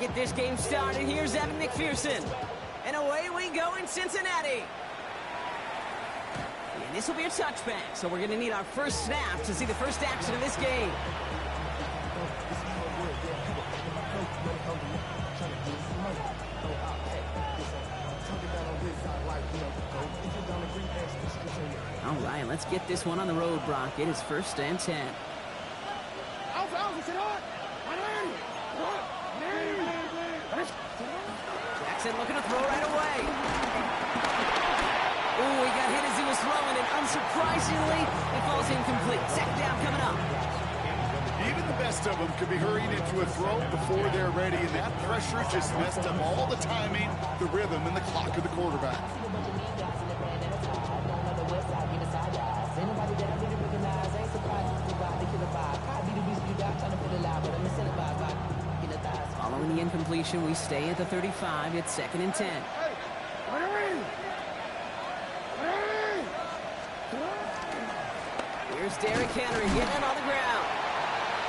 get this game started. Here's Evan McPherson. And away we go in Cincinnati. And this will be a touchback, so we're going to need our first snap to see the first action of this game. All right, let's get this one on the road, Brock. It is 1st and 10. Jackson looking to throw right away. Oh, he got hit as he was throwing, and unsurprisingly, it falls incomplete. Second down coming up. Even the best of them could be hurrying into a throw before they're ready, and that pressure just messed up all the timing, the rhythm, and the clock of the quarterback. Following the incompletion, we stay at the 35. It's 2nd and 10. Here's Derrick Henry getting it on the ground.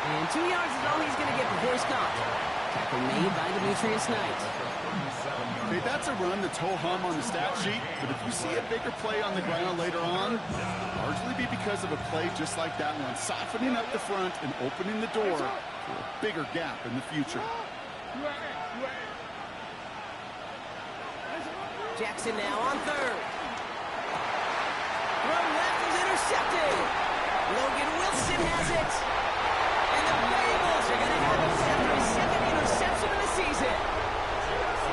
And 2 yards is all he's going to get before he's caught. Tackle made by Demetrius Knight. Okay, that's a run that's ho-hum on the stat sheet, but if you see a bigger play on the ground later on, largely be because of a play just like that one, softening up the front and opening the door for a bigger gap in the future. Jackson now on 3rd. Throw left is intercepted. Logan Wilson has it. And the Bengals are going to have a 2nd interception of the season.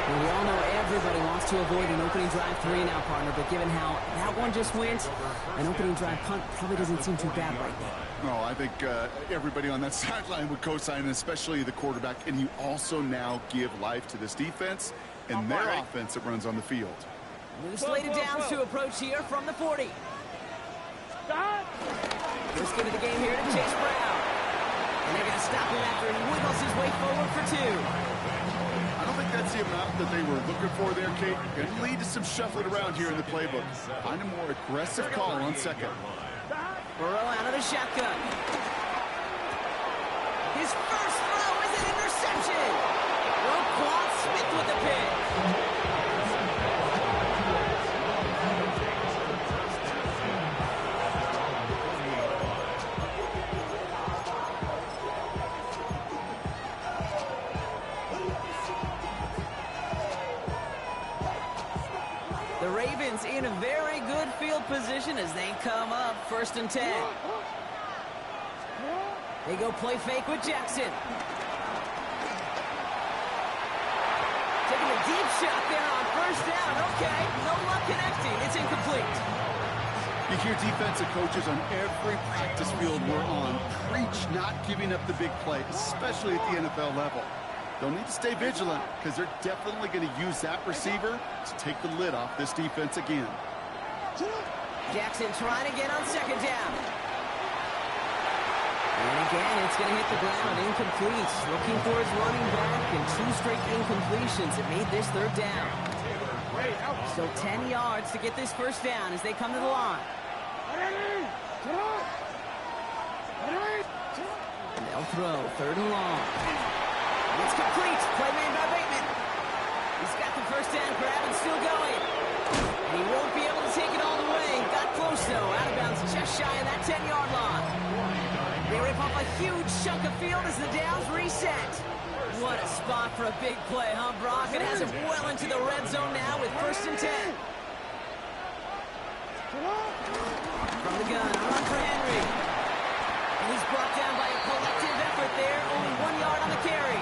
Well, we all know everybody wants to avoid an opening drive 3 now, partner, but given how that one just went, an opening drive punt probably doesn't seem too bad right now. No, I think everybody on that sideline would co-sign, especially the quarterback, and you also now give life to this defense and their offense that runs on the field. New slated downs to approach here from the 40. First give of the game here to Chase Brown. And they're going to stop him after he wiggles his way forward for 2. I don't think that's the amount that they were looking for there, Kate. Going to lead to some shuffling around here in the playbook. Find a more aggressive call on 2nd. Burrow out of the shotgun. His first throw is an interception. Roquan Smith with the pick. The Ravens in a very good field position as they come up 1st and 10. They go play fake with Jackson. Taking a deep shot there on 1st down. Okay, no luck connecting. It's incomplete. You hear defensive coaches on every practice field we're on preach not giving up the big play, especially at the NFL level. They'll need to stay vigilant because they're definitely going to use that receiver to take the lid off this defense again. Jackson trying to get on 2nd down. And again, it's going to hit the ground. Incomplete. Looking for his running back, and 2 straight incompletions. It made this 3rd down. Still 10 yards to get this 1st down as they come to the line. And they'll throw 3rd and long. It's complete. Play made by Bateman. He's got the 1st down grab and still going. And he won't be able to take it all the way. Got close, though. Out of bounds just shy of that 10-yard line. They rip off a huge chunk of field as the downs reset. What a spot for a big play, huh, Brock? It has it well into the red zone now with 1st and 10. From the gun, a run for Henry. And he's brought down by a collective effort there. Only 1 yard on the carry.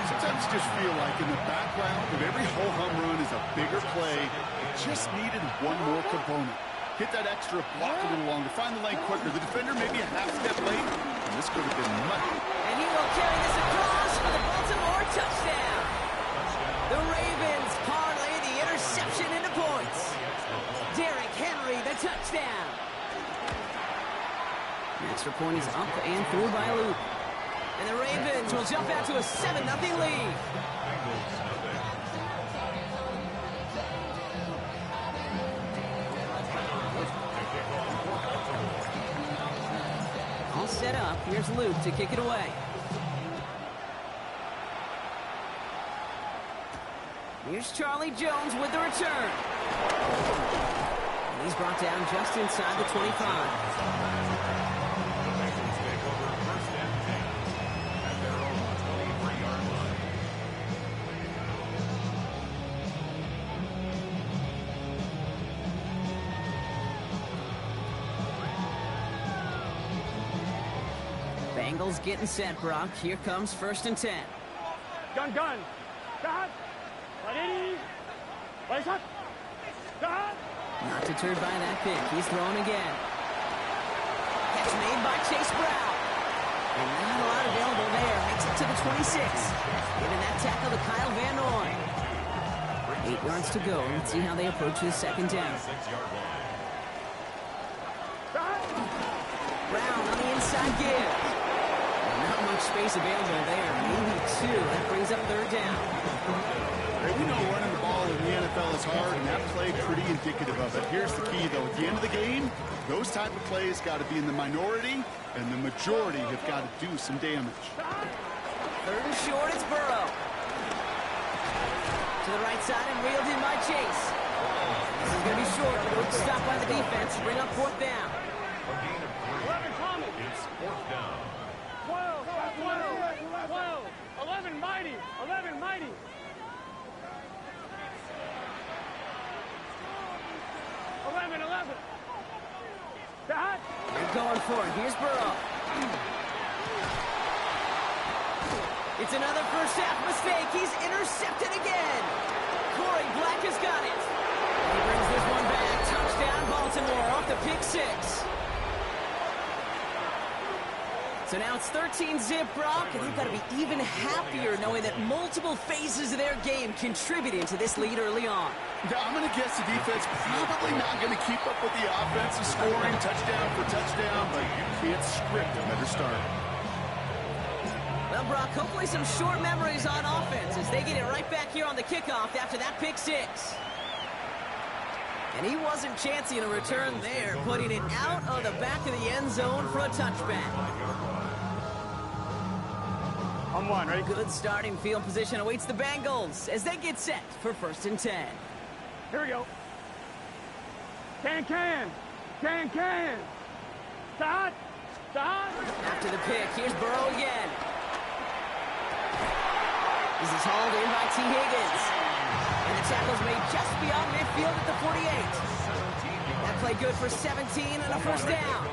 Sometimes you just feel like in the background of every ho-hum run is a bigger play. It just needed one more component. Hit that extra block a little longer. Find the lane quicker. The defender maybe a half step late. And this could have been money. And he will carry this across for the Baltimore touchdown. The Ravens parlay the interception into points. Derrick Henry, the touchdown. The extra point is up and through by a loop. And the Ravens will jump out to a 7-0 lead. All set up. Here's Luke to kick it away. Here's Charlie Jones with the return. And he's brought down just inside the 25. Bengals getting set, Brock. Here comes 1st and 10. Gun. Start. Ready. Race up. Start. Not deterred by that pick. He's throwing again. Catch made by Chase Brown. And not a lot available there. Makes it to the 26. Giving that tackle to Kyle Van Noy. 8 yards to go. Let's see how they approach this 2nd down. Brown on the inside give. Not much space available there. Maybe 2. That brings up 3rd down. Hey, we know running the ball in the NFL is hard, and that play pretty indicative of it. Here's the key, though. At the end of the game, those type of plays got to be in the minority, and the majority have got to do some damage. 3rd and short, it's Burrow. To the right side and reeled in by Chase. This is going to be short. Good stop by the defense. Bring up 4th down. 11 mighty. 11 mighty. 11. Start. They're going for it. Here's Burrow. It's another first half mistake. He's intercepted again. Corey Black has got it. He brings this one back. Touchdown Baltimore off the pick 6. So now it's 13-zip, Brock, and they've got to be even happier knowing that multiple phases of their game contributed to this lead early on. Yeah, I'm going to guess the defense probably not going to keep up with the offensive scoring touchdown for touchdown, but you can't script a better start. Well, Brock, hopefully some short memories on offense as they get it right back here on the kickoff after that pick 6. And he wasn't chancing a return there, putting it out of the back of the end zone for a touchback. On 1, ready? Good starting field position awaits the Bengals as they get set for 1st and 10. Here we go. Can. Start. After the pick, here's Burrow again. This is hauled in by T. Higgins. And the tackle's made just beyond midfield at the 48. That play good for 17 and a 1st down.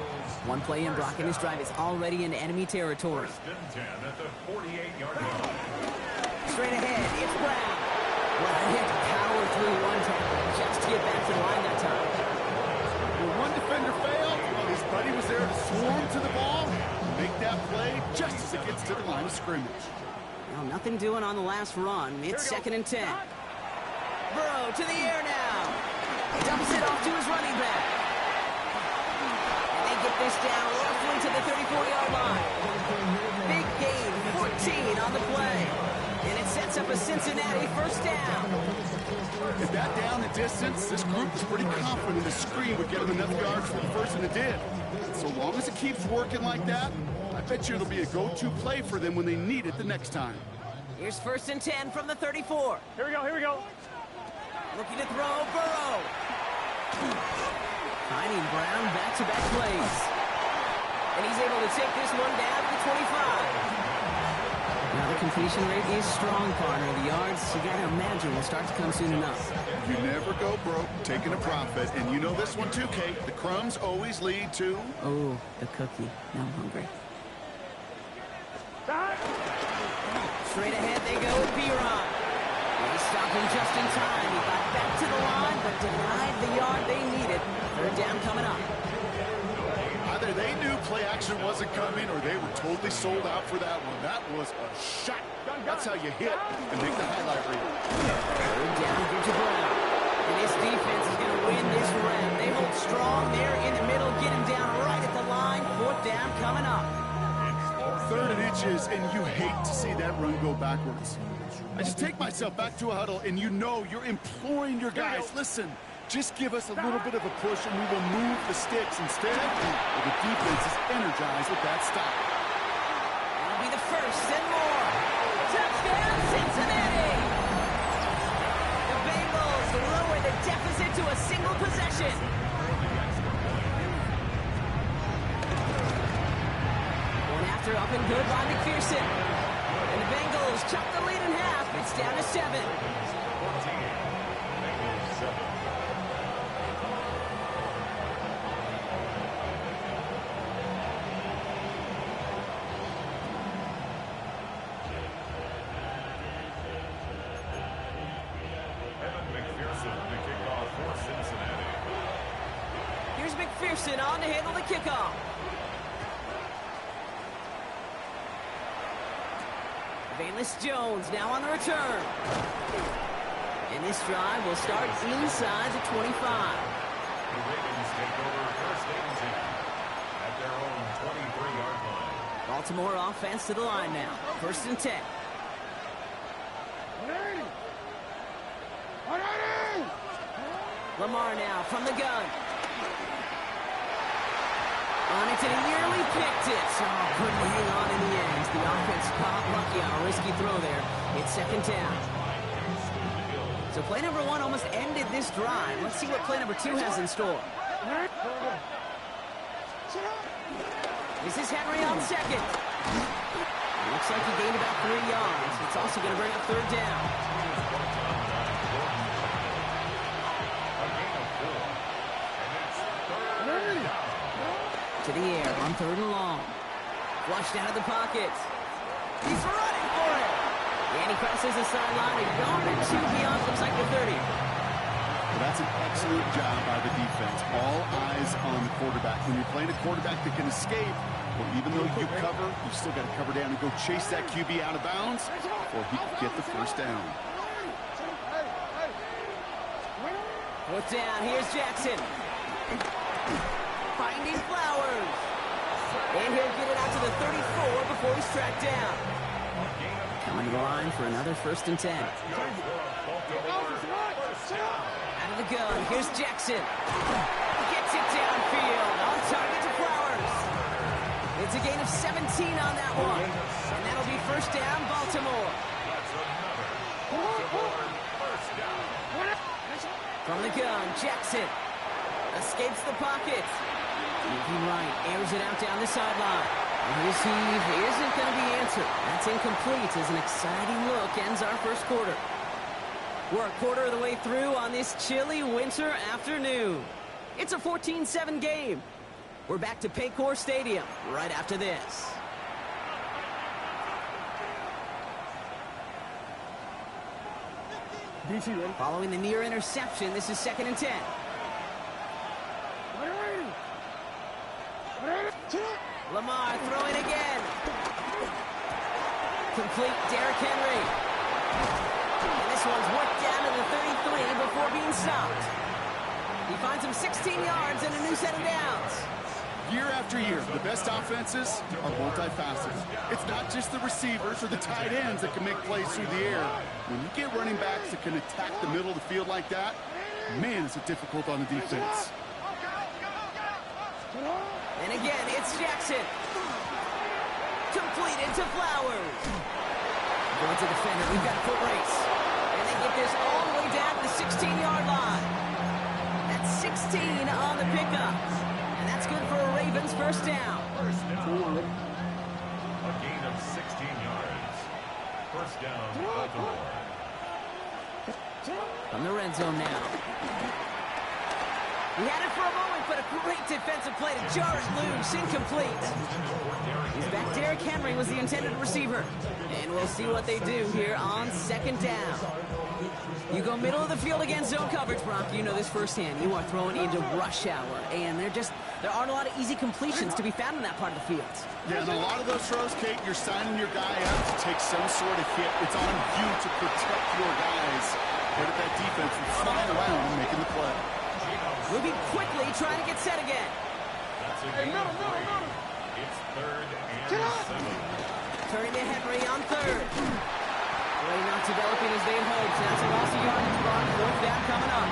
One play in, Brock, and his drive is already into enemy territory. Straight ahead, it's Brown. Well, he had to power through one tackle just to get back to the line that time. When one defender failed, his buddy was there to swarm to the ball and make that play just as it gets to the line of scrimmage. Well, nothing doing on the last run. It's 2nd and 10. Burrow to the air now. Dumps it off to his running back. And they get this down roughly to the 34-yard line. Big gain, 14 on the play. And it sets up a Cincinnati 1st down. At that down the distance, this group is pretty confident the screen would get them enough yards for the first, and it did. So long as it keeps working like that, I bet you it'll be a go-to play for them when they need it the next time. Here's 1st and 10 from the 34. Here we go. Looking to throw, Burrow. Finding Brown back-to-back plays. And he's able to take this one down to the 25. Now the completion rate is strong, partner. The yards, you gotta imagine, will start to come soon enough. You never go broke taking a profit, and you know this one too, Kate. The crumbs always lead to... Oh, the cookie. Now I'm hungry. Start. Straight ahead they go with P-Ron. They stopped him just in time. He got back to the line, but denied the yard they needed. 3rd down coming up. Either they knew play action wasn't coming, or they were totally sold out for that one. That was a shot. That's how you hit and make the highlight reel. 3rd down, give to Brown. And this defense is going to win this round. They hold strong there in the middle, get him down right at the line. 4th down coming up. 3rd and inches, and you hate to see that run go backwards. I just take myself back to a huddle, and you know you're imploring your guys, listen, just give us a little bit of a push, and we will move the sticks. Instead, the defense is energized with that stop. That'll be the 1st and more. Touchdown, Cincinnati! it to a single possession. Going after up and good by McPherson. And the Bengals chop the lead in half. It's down to 7. Here's McPherson on to handle the kickoff. Bayless Jones now on the return. And this drive will start inside the 25. The Ravens take over first and 10 at their own 23-yard line. Baltimore offense to the line now. First and 10. Lamar now from the gun. On it, and he nearly picked it. So couldn't hang on in the end. The offense caught lucky on a risky throw there. It's second down. So play number 1 almost ended this drive. Let's see what play number 2 has in store. This is Henry on second. Looks like he gained about 3 yards. It's also going to bring up third down. To the air on third and long. Flushed out of the pocket. He's running for it. And he crosses the sideline. A yard or 2 beyond. Looks like the 30. Well, that's an excellent job by the defense. All eyes on the quarterback. When you're playing a quarterback that can escape, well, even though you cover, you still got to cover down and go chase that QB out of bounds, or he can get the first down. Fourth down. Here's Jackson. Finding Flowers. And he'll get it out to the 34 before he's tracked down. Coming to the line for another first and 10. Out of the gun. Here's Jackson. Gets it downfield. On target to Flowers. It's a gain of 17 on that one. And that'll be first down, Baltimore. From the gun, Jackson. Escapes the pocket. Moving right, airs it out down the sideline. And his heave isn't going to be answered. That's incomplete as an exciting look ends our first quarter. We're a quarter of the way through on this chilly winter afternoon. It's a 14-7 game. We're back to Paycor Stadium right after this. Following the near interception, this is second and 10. Lamar throwing again. Complete Derrick Henry. And this one's worked down to the 33 before being stopped. He finds him 16 yards and a new set of downs. Year after year, the best offenses are multifaceted. It's not just the receivers or the tight ends that can make plays through the air. When you get running backs that can attack the middle of the field like that, man, it's difficult on the defense. And again, it's Jackson. Completed to Flowers. Going to defender, we've got a foot race. And they get this all the way down to the 16-yard line. That's 16 on the pickup. And that's good for a Ravens first down. First down. A gain of 16 yards. First down, Baltimore. From the red zone now. He had it for a moment, but a great defensive play to jar it loose. Incomplete. He's back. Derrick Henry was the intended receiver. And we'll see what they do here on second down. You go middle of the field against zone coverage, Brock. You know this firsthand. You are throwing into rush hour. And there aren't a lot of easy completions to be found in that part of the field. Yeah, and a lot of those throws, Kate, you're signing your guy up to take some sort of hit. It's on you to protect your guys. Get at that defense and flying around and making the play. Moving quickly, trying to get set again. That's a gain of 3. It's third and 7. Turning to Henry on third. Really not developing as they had hoped. That's a loss of yardage, Brock. Fourth down coming up.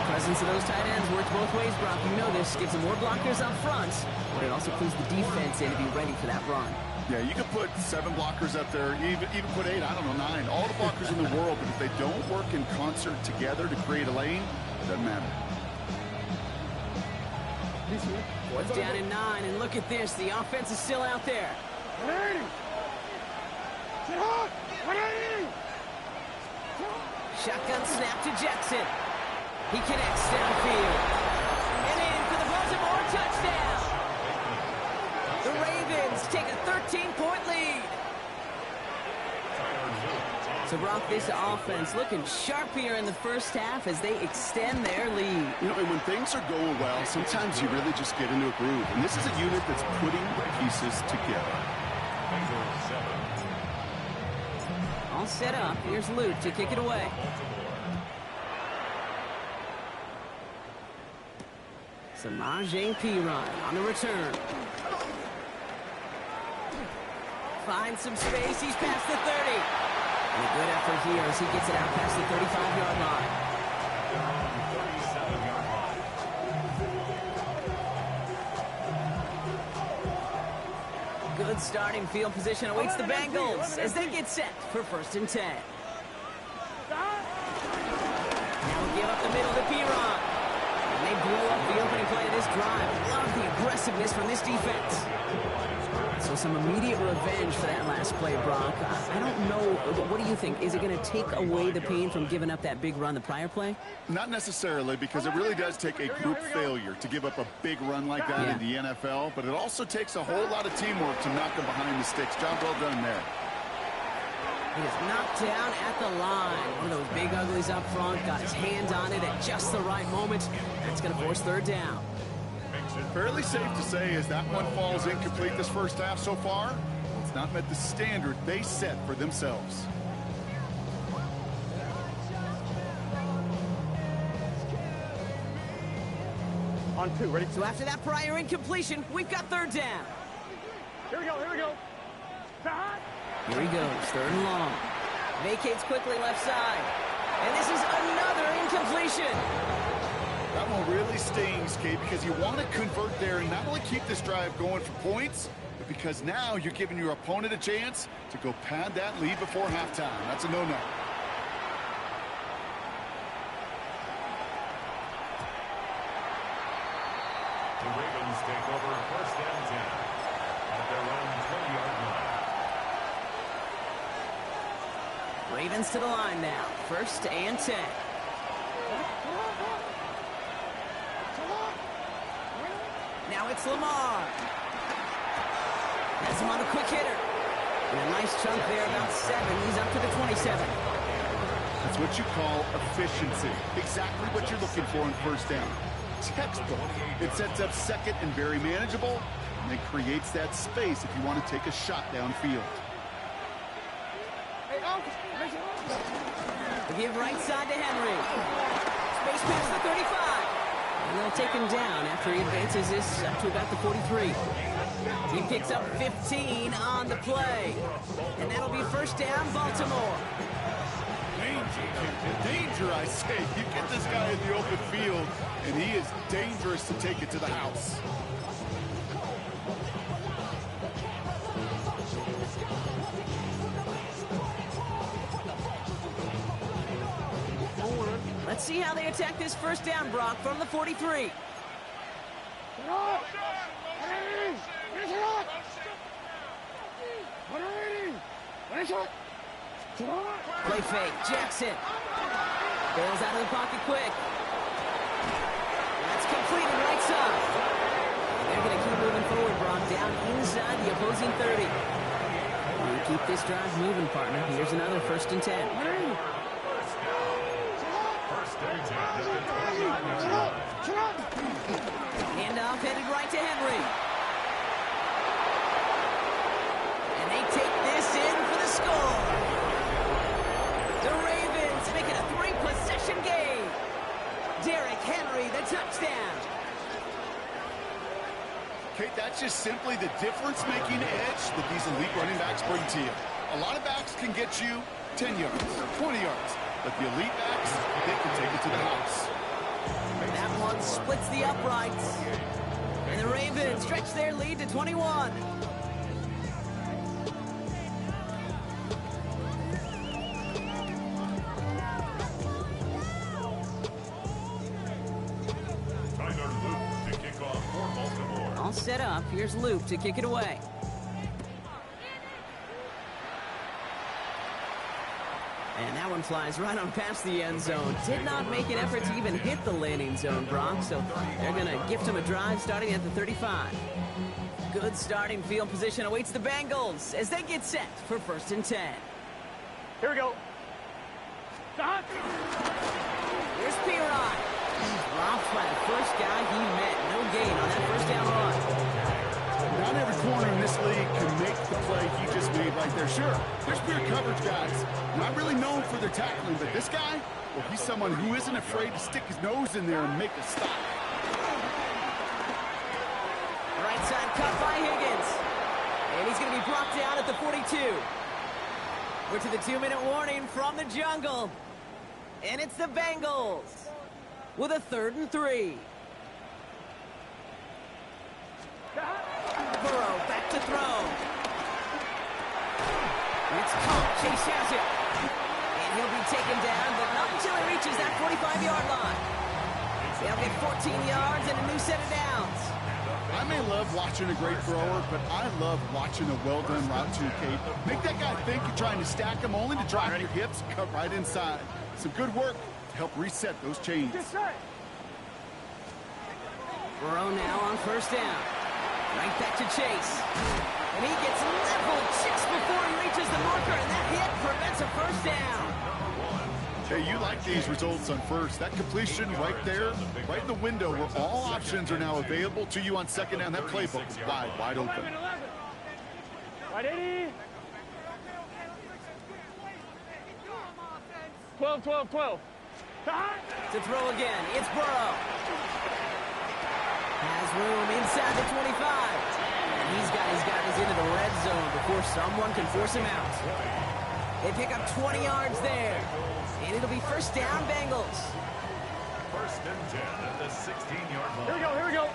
The presence of those tight ends works both ways, Brock. You know this. Gives them more blockers up front, but it also clues the defense in to be ready for that run. Yeah, you could put 7 blockers up there, even put 8, I don't know, 9. All the blockers in the world, but if they don't work in concert together to create a lane, Doesn't matter. Fourth down and 9, and look at this. The offense is still out there. Shotgun snap to Jackson. He connects downfield. And in for the Baltimore touchdown. The Ravens take a 13-point lead. So, Brock, this offense looking sharp here in the first half as they extend their lead. You know, and when things are going well, sometimes you really just get into a groove. And this is a unit that's putting the pieces together. All set up. Here's Luke to kick it away. SwaggyP run on the return. Finds some space. He's past the 30. And a good effort here as he gets it out past the 35-yard line. Good starting field position awaits the Bengals as they get set for 1st and 10. Now we give up the middle to P-Ron. And they blow up the opening play of this drive. Love the aggressiveness from this defense. So some immediate revenge for that last play, Brock. I don't know. What do you think? Is it going to take away the pain from giving up that big run the prior play? Not necessarily, because it really does take a group failure to give up a big run like that in the NFL, but it also takes a whole lot of teamwork to knock them behind the sticks. Job well done there. He is knocked down at the line. One of those big uglies up front, got his hand on it at just the right moment. That's going to force 3rd down. Fairly safe to say as that one falls incomplete this first half so far, it's not met the standard they set for themselves. On 2, ready? So after that prior incompletion, we've got 3rd down. Here we go, here we go. Here he goes, 3rd and long. Vacates quickly left side. And this is another incompletion. That one really stings, Kate, because you want to convert there and not only keep this drive going for points, but because now you're giving your opponent a chance to go pad that lead before halftime. That's a no-no. The Ravens take over 1st and 10 at their own 20-yard line. Ravens to the line now, 1st and 10. Now it's Lamar. Has him on the quick hitter. And a nice chunk there, about 7. He's up to the 27. That's what you call efficiency. Exactly what you're looking for in 1st down. Textbook. It sets up 2nd and very manageable, and it creates that space if you want to take a shot downfield. They give right side to Henry. Space past the 35. And they'll take him down after he advances this up to about the 43. He picks up 15 on the play. And that'll be 1st down, Baltimore. Danger, I say. You get this guy in the open field, and he is dangerous to take it to the house. Let's see how they attack this 1st down, Brock, from the 43. Play fake, Jackson. Bails out of the pocket quick. That's completed right side. They're going to keep moving forward, Brock, down inside the opposing 30. We keep this drive moving, partner. Here's another 1st and 10. Handoff headed right to Henry. And they take this in for the score. The Ravens make it a 3-possession game. Derrick Henry, the touchdown. Kate, that's just simply the difference-making edge that these elite running backs bring to you. A lot of backs can get you 10 yards, 20 yards. But the elite backs, they can take it to the house. That one splits the uprights. And the Ravens stretch their lead to 21. all set up. Here's Luke to kick it away. And that one flies right on past the end zone. Did not make an effort to even hit the landing zone, Brock. So they're going to gift him a drive starting at the 35. Good starting field position awaits the Bengals as they get set for 1st and 10. Here we go. Stop. Here's Piron. Dropped by the first guy he met. No gain on that first down run. Not every corner in this league can make the play he just made right there. Sure, there's pure coverage guys. Not really known for their tackling, but this guy, well, he's someone who isn't afraid to stick his nose in there and make a stop. Right side cut by Higgins. And he's going to be brought down at the 42. We're to the 2-minute warning from the jungle. And it's the Bengals with a 3rd and 3. Burrow back to throw. It's caught. Chase has it. And he'll be taken down, but not until he reaches that 45-yard line. They'll get 14 yards and a new set of downs. I may love watching a great thrower, but I love watching a well-done route to Kate. Make that guy think you're trying to stack him, only to drop your hips, cut right inside. Some good work to help reset those chains. Burrow now on 1st down. Right back to Chase. And he gets leveled just before he reaches the marker, and that hit prevents a 1st down. Hey, you like these results on 1st. That completion right there, right in the window where all options are now available to you on 2nd down. That playbook is wide open. Right, 80. 12. To throw again, it's Burrow. Has room inside the 25. And he's got his guys into the red zone before someone can force him out. They pick up 20 yards there. And it'll be 1st down, Bengals. 1st and 10 at the 16-yard line. Here we go.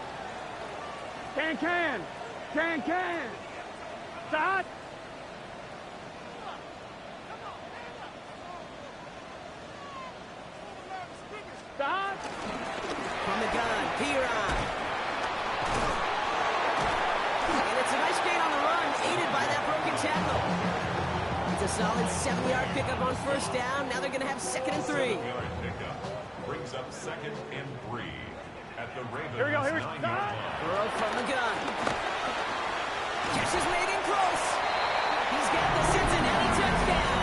Can. Stop. Stop. From the gun, Piron. And it's a nice gain on the run, aided by that broken tackle. It's a solid 7-yard pickup on 1st down. Now they're going to have 2nd and 3. 7-yard pickup brings up 2nd and 3 at the Ravens. Here we go. 9-yard line. Burrow from the gun. Catch is made in close. He's got the Cincinnati touchdown.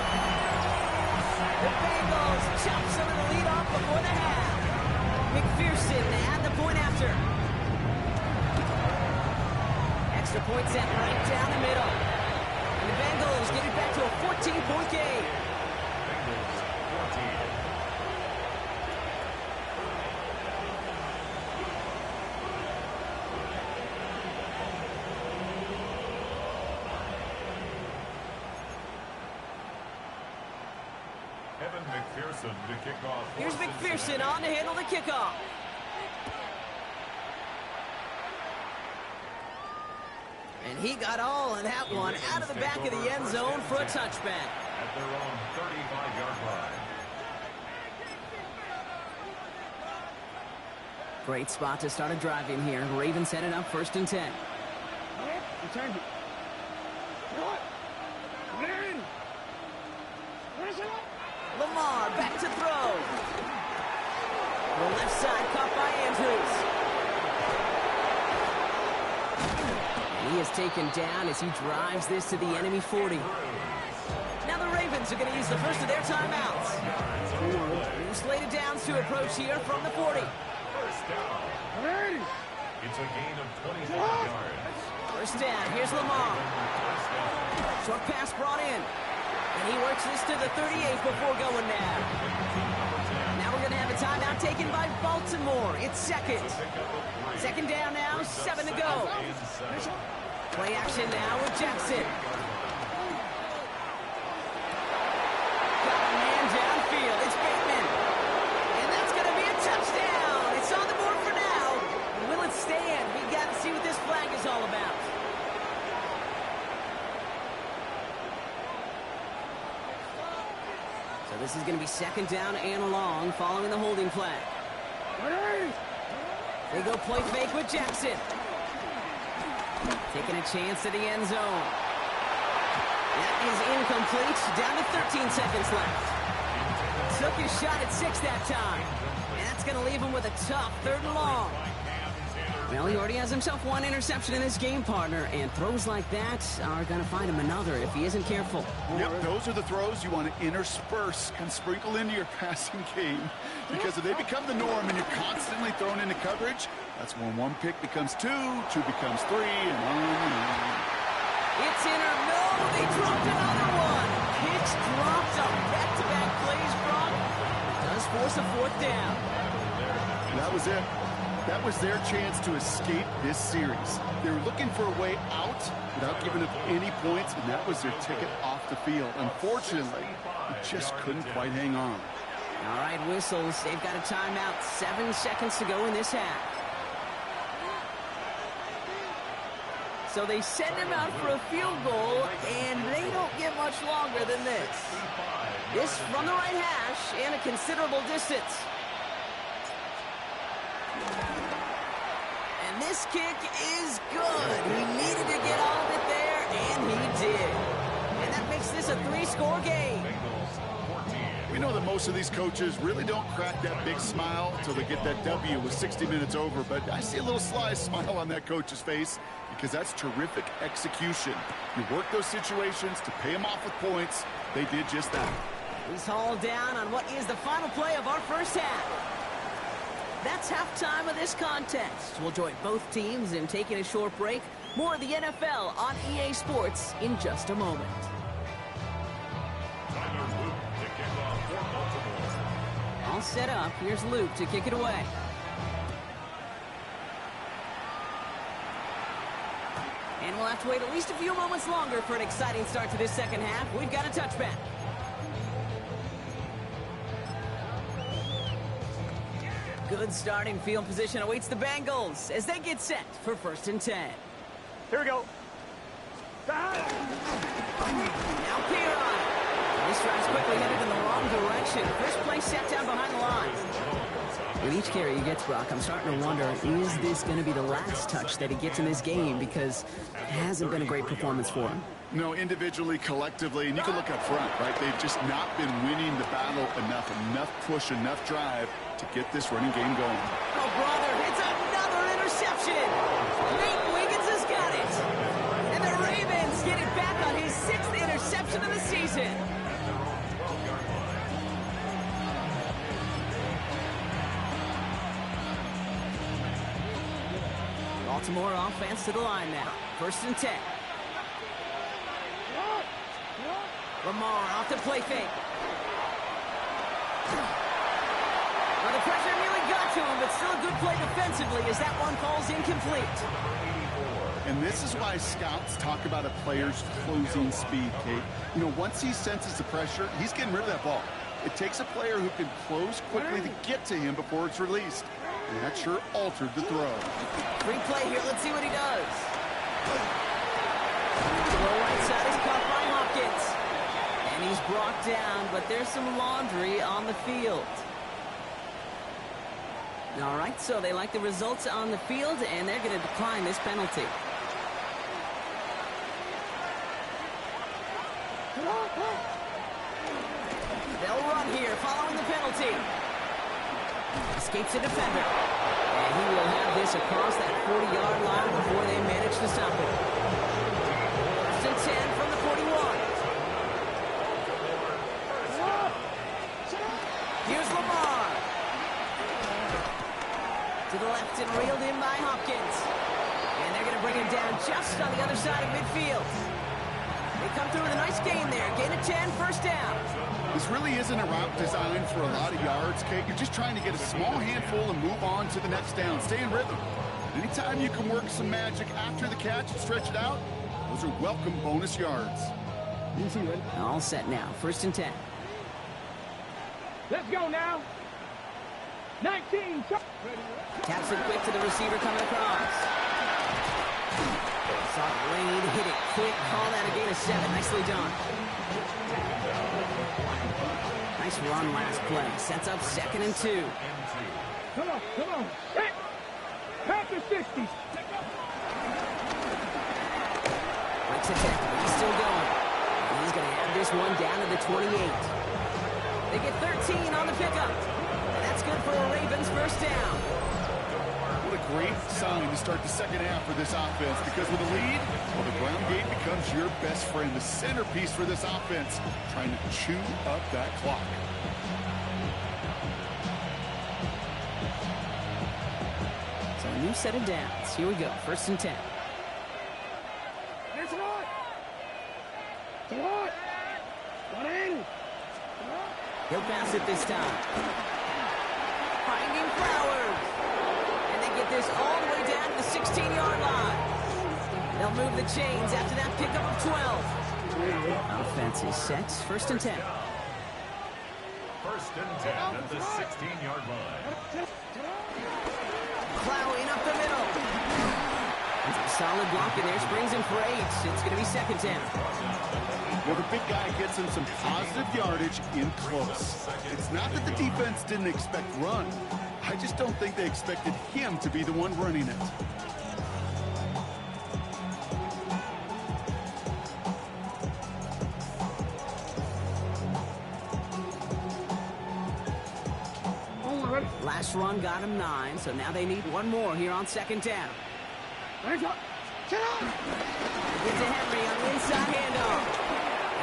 The Bengals chop some of the lead off before the half. McPherson at the point after. Extra point set right down the middle. And the Bengals get it back to a 14-point game. Bengals 14. McPherson to kick off. Here's McPherson on to handle the kickoff. And he got all of that one out of the back of the end zone for a touchback. At their own 35-yard line. Great spot to start a drive in here. Ravens headed up 1st and 10. Return it. Lamar back to throw. The left side caught by Andrews. And he is taken down as he drives this to the enemy 40. Now the Ravens are going to use the first of their timeouts. New slated downs to approach here from the 40. First down. It's a gain of 25 yards. 1st down. Here's Lamar. Short pass brought in. And he works this to the 38 before going down. Now we're going to have a timeout taken by Baltimore. It's 2nd. 2nd down now, 7 to go. Play action now with Jackson. Got a man downfield. It's Bateman. And that's going to be a touchdown. It's on the board for now. Will it stand? We got to see what this flag is all about. So this is going to be 2nd down and long following the holding flag. They go play fake with Jackson. Taking a chance at the end zone. That is incomplete. Down to 13 seconds left. Took his shot at 6 that time. And that's going to leave him with a tough 3rd and long. Well, he already has himself 1 interception in this game, partner, and throws like that are going to find him another if he isn't careful. Yep, those are the throws you want to intersperse and sprinkle into your passing game, because if they become the norm and you're constantly thrown into coverage, that's when 1 pick becomes 2, 2 becomes 3, and on and on. It's in or no, they dropped another one. Picks dropped on back-to-back plays, Brock. Does force a 4th down. That was it. That was their chance to escape this series. They were looking for a way out without giving up any points, and that was their ticket off the field. Unfortunately, they just couldn't quite hang on. All right, whistles. They've got a timeout. 7 seconds to go in this half. So they send him out for a field goal, and they don't get much longer than this. This from the right hash and a considerable distance. And this kick is good. He needed to get all of it there, and he did. And that makes this a 3-score game. We know that most of these coaches really don't crack that big smile until they get that W with 60 minutes over, but I see a little sly smile on that coach's face because that's terrific execution. You work those situations to pay them off with points. They did just that. He's hauled down on what is the final play of our first half. That's halftime of this contest. We'll join both teams in taking a short break. More of the NFL on EA Sports in just a moment. All set up. Here's Luke to kick it away. And we'll have to wait at least a few moments longer for an exciting start to this second half. We've got a touchback. Good starting field position awaits the Bengals as they get set for 1st and 10. Here we go. Stop. Now Piron. This drive's quickly headed in the wrong direction. First play set down behind the line. With each carry he gets, Brock, I'm starting to wonder, is this going to be the last touch that he gets in this game? Because it hasn't been a great performance for him. No, individually, collectively, and you can look up front, right? They've just not been winning the battle enough push, enough drive to get this running game going. Oh, brother, it's another interception. Nate Wiggins has got it. And the Ravens get it back on his 6th interception of the season. Baltimore offense to the line now. 1st and 10. Lamar off the play fake. Well, the pressure nearly got to him, but still a good play defensively as that one falls incomplete. And this is why scouts talk about a player's closing speed, Kate. You know, once he senses the pressure, he's getting rid of that ball. It takes a player who can close quickly to get to him before it's released. And that sure altered the throw. Free play here. Let's see what he does. The low right side is caught by Hopkins. And he's brought down, but there's some laundry on the field. All right, so they like the results on the field, and they're going to decline this penalty. They'll run here following the penalty. Escapes a defender. And he will have this across that 40-yard line before they manage to stop him. 1st and 10 from the 41. Here's Lamar. To the left and reeled in by Hopkins. And they're going to bring him down just on the other side of midfield. They come through with a nice gain there. Gain of 10, 1st down. This really isn't a route designed for a lot of yards, Kate. You're just trying to get a small handful and move on to the next down. Stay in rhythm. Anytime you can work some magic after the catch and stretch it out, those are welcome bonus yards. All set now. 1st and 10. Let's go now. 19. Taps it quick to the receiver coming across. Saw Wade hit it quick. Call that a gain of 7. Nicely done. Nice run last play. Sets up 2nd and 2. Come on. Pack the 60s. one down to the 28. They get 13 on the pickup. And that's good for a Ravens first down. What a great sign to start the second half for this offense, because with a lead, well, the ground game becomes your best friend, the centerpiece for this offense, trying to chew up that clock. So a new set of downs. Here we go, 1st and 10. He'll pass it this time. Finding Flowers. And they get this all the way down to the 16-yard line. They'll move the chains after that pickup of 12. Offense is set. 1st and 10. 1st and 10 at the 16-yard line. Plowing up the middle. There's a solid block in there. Springs in for 8. It's going to be 2nd down. Well, the big guy gets him some positive yardage in close. It's not that the defense didn't expect run. I just don't think they expected him to be the one running it. Last run got him 9, so now they need one more here on 2nd down. Get to Henry on the inside handoff.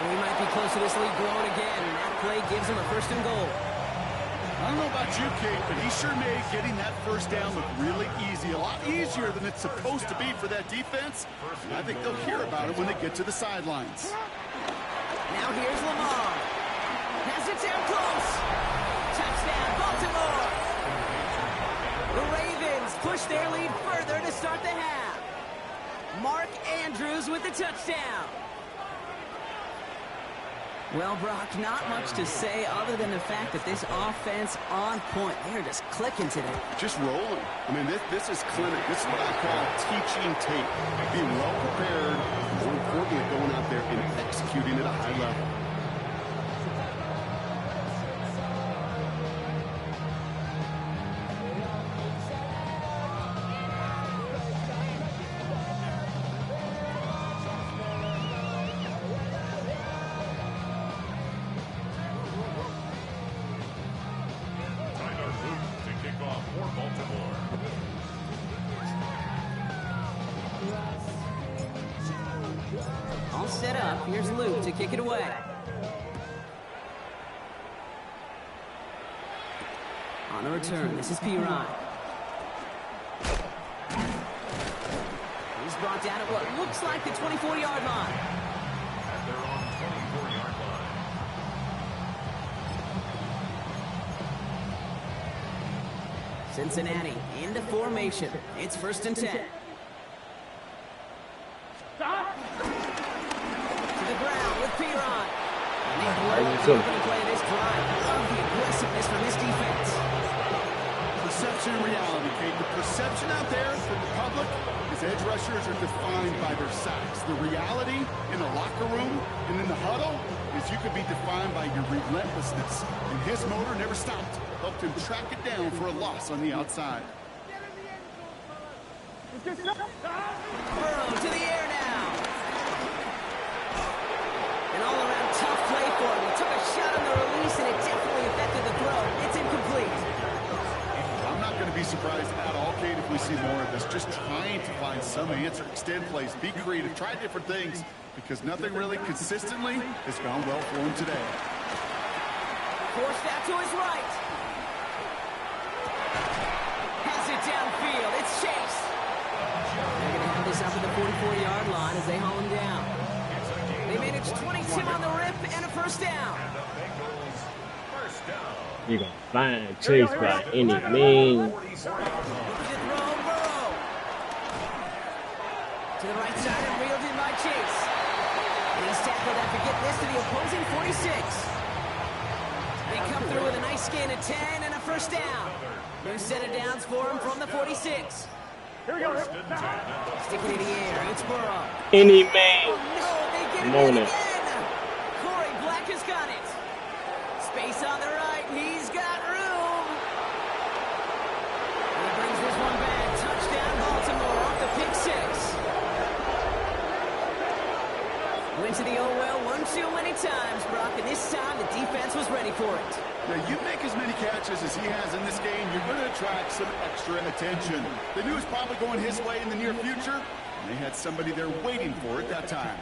And we might be close to this lead growing again. And that play gives him a 1st and goal. I don't know about you, Kate, but he sure made getting that first down look really easy. A lot easier than it's supposed to be for that defense. And I think they'll hear about it when they get to the sidelines. Now here's Lamar. Has it down close. Touchdown, Baltimore. The Ravens push their lead further to start the half. Mark Andrews with the touchdown. Well, Brock, not much to say other than the fact that this offense on point. They're just clicking today. Just rolling. I mean, this is clinic. This is what I call teaching tape. Being well prepared, more importantly, going out there and executing at a high level. All set up. Here's Luke to kick it away. On the return, this is P. Ryan. He's brought down at what looks like the 24-yard line. And they're on 24-yard line. Cincinnati into formation. It's 1st and 10. To the ground with Piron. And they blow up the opening play of this drive. Love the aggressiveness from this defense. Perception and reality, Kate. The perception out there from the public is edge rushers are defined by their sacks. The reality in the locker room and in the huddle is you could be defined by your relentlessness. And his motor never stopped. Helped him track it down for a loss on the outside. Burrow to the air now. An all-around tough play for him. He took a shot on the release, and it definitely affected the throw. It's incomplete. I'm not going to be surprised at all, Kate, if we see more of this. Just trying to find some answer, extend plays, be creative, try different things, because nothing really consistently has gone well for him today. Forced out to his right. Has it downfield. It's Chase. They're going to have this up at the 44-yard line as they haul him down. They manage 22 on the rip and a 1st down. You're going to find Chase by any means. To the right side and reeled in by Chase. And he's tackled after getting this to the opposing 46. They come through with a nice gain of 10 and a 1st down. New set of downs for him from the 46. Here we go. Sticking in the air, it's Burrow. Any man. Oh no, they get it Morning. again. Corey Black has got it. Space on the right, he's got room. And he brings this one back. Touchdown Baltimore off the pick 6. into the oh well one too many times, Brock, and this time the defense was ready for it. Now, you make as many catches as he has in this game, you're going to attract some extra attention. They knew it was probably going his way in the near future, and they had somebody there waiting for it that time.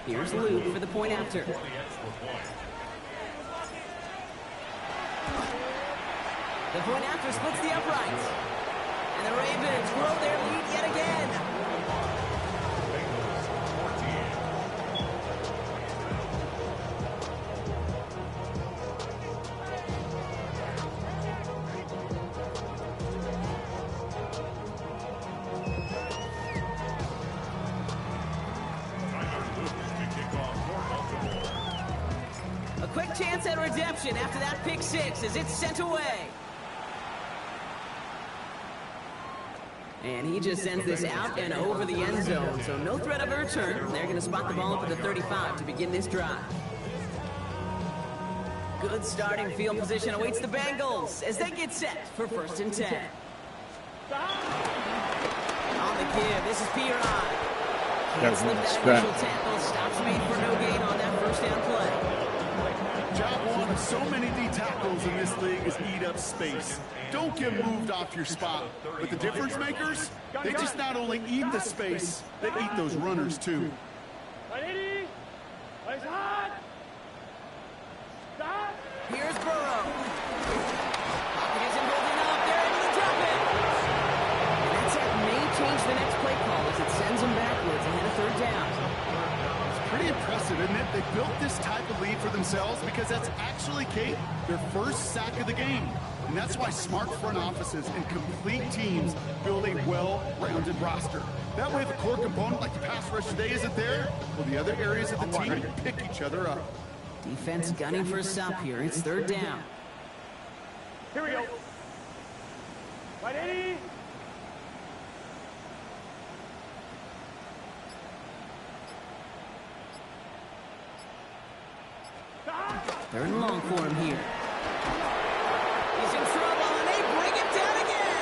Here's Luke for the point after. The point after splits the uprights. And the Ravens grow their lead yet again. A quick chance at redemption after that pick six as it's sent away. And he just sends this out and over the end zone, so no threat of a return. They're going to spot the ball up at the 35 to begin this drive. Good starting field position awaits the Bengals as they get set for 1st and 10. On the give, this is Piron. Can't slip that initial tackle. Stops made for no gain on that first down play. Job one of so many D tackles in this league is eat up space. Don't get moved off your spot. But the difference makers, they just not only eat the space, they eat those runners too. Here's Burrow. Pocket isn't holding up. They're able to drop it. And that sack may change the next play call as it sends them backwards ahead of 3rd down. Pretty impressive, isn't it? They built this type of lead for themselves because that's actually, Kate, their first sack of the game. And that's why smart front offices and complete teams build a well-rounded roster. That way, if a core component like the pass rush today isn't there, well, the other areas of the team pick each other up. Defense gunning for a stop here. It's 3rd down. Here we go. Right, Eddie. Third and long for him here. He's in trouble, and they bring him down again.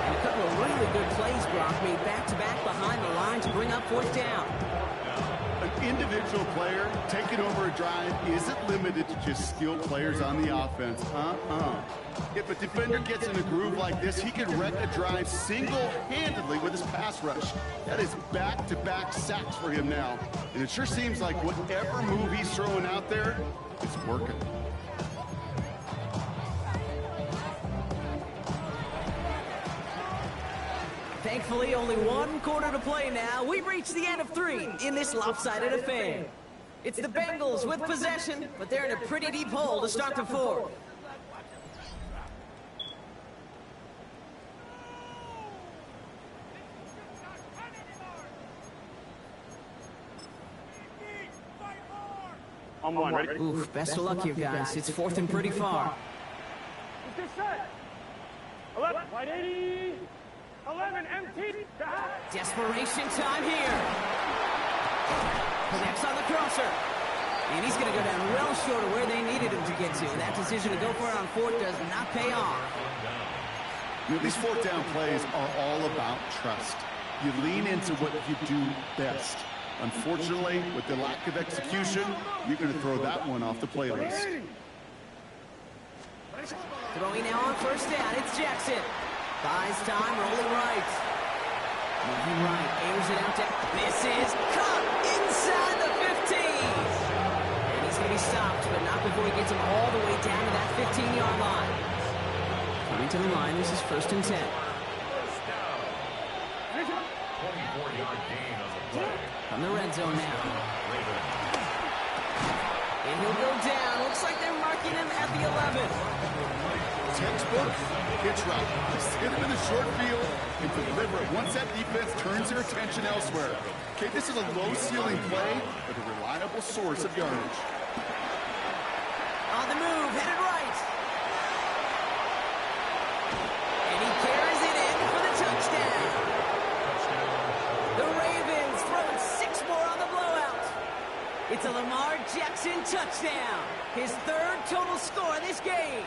And a couple of really good plays, Brock, made back-to-back behind the line to bring up 4th down. An individual player taking over a drive isn't limited to just skilled players on the offense. If a defender gets in a groove like this, he can wreck a drive single-handedly with his pass rush. That is back-to-back sacks for him now. And it sure seems like whatever move he's throwing out there, it's working. Thankfully, only 1 quarter to play now. We've reached the end of 3 in this lopsided affair. It's the Bengals with possession, but they're in a pretty deep hole to start the 4th. On one, ready? Oof, best of luck here, guys. It's 4th and pretty far. Is this set? 11, right, 80. 11, empty. Desperation time here. Connects on the crosser. And he's going to go down well short of where they needed him to get to. That decision to go for it on 4th does not pay off. You know, these 4th down plays are all about trust. You lean into what you do best. Unfortunately, with the lack of execution, you're going to throw that one off the playlist. Throwing now on 1st down, it's Jackson. Buys time, rolling right. Moving right, airs it out to... This is caught inside the 15. And he's going to be stopped, but not before he gets him all the way down to that 15-yard line. Coming to the line, this is 1st and 10. 24-yard gain on the play. From the red zone now. And he'll go down. Looks like they're marking him at the 11. Textbook pitch route. Just hit him in the short field and deliver it once that defense turns their attention elsewhere. Okay, this is a low-ceiling play, but a reliable source of yardage. On the move, headed right. And he carries it in for the touchdown. The Ravens throwing 6 more on the blowout. It's a Lamar Jackson touchdown. His 3rd total score this game.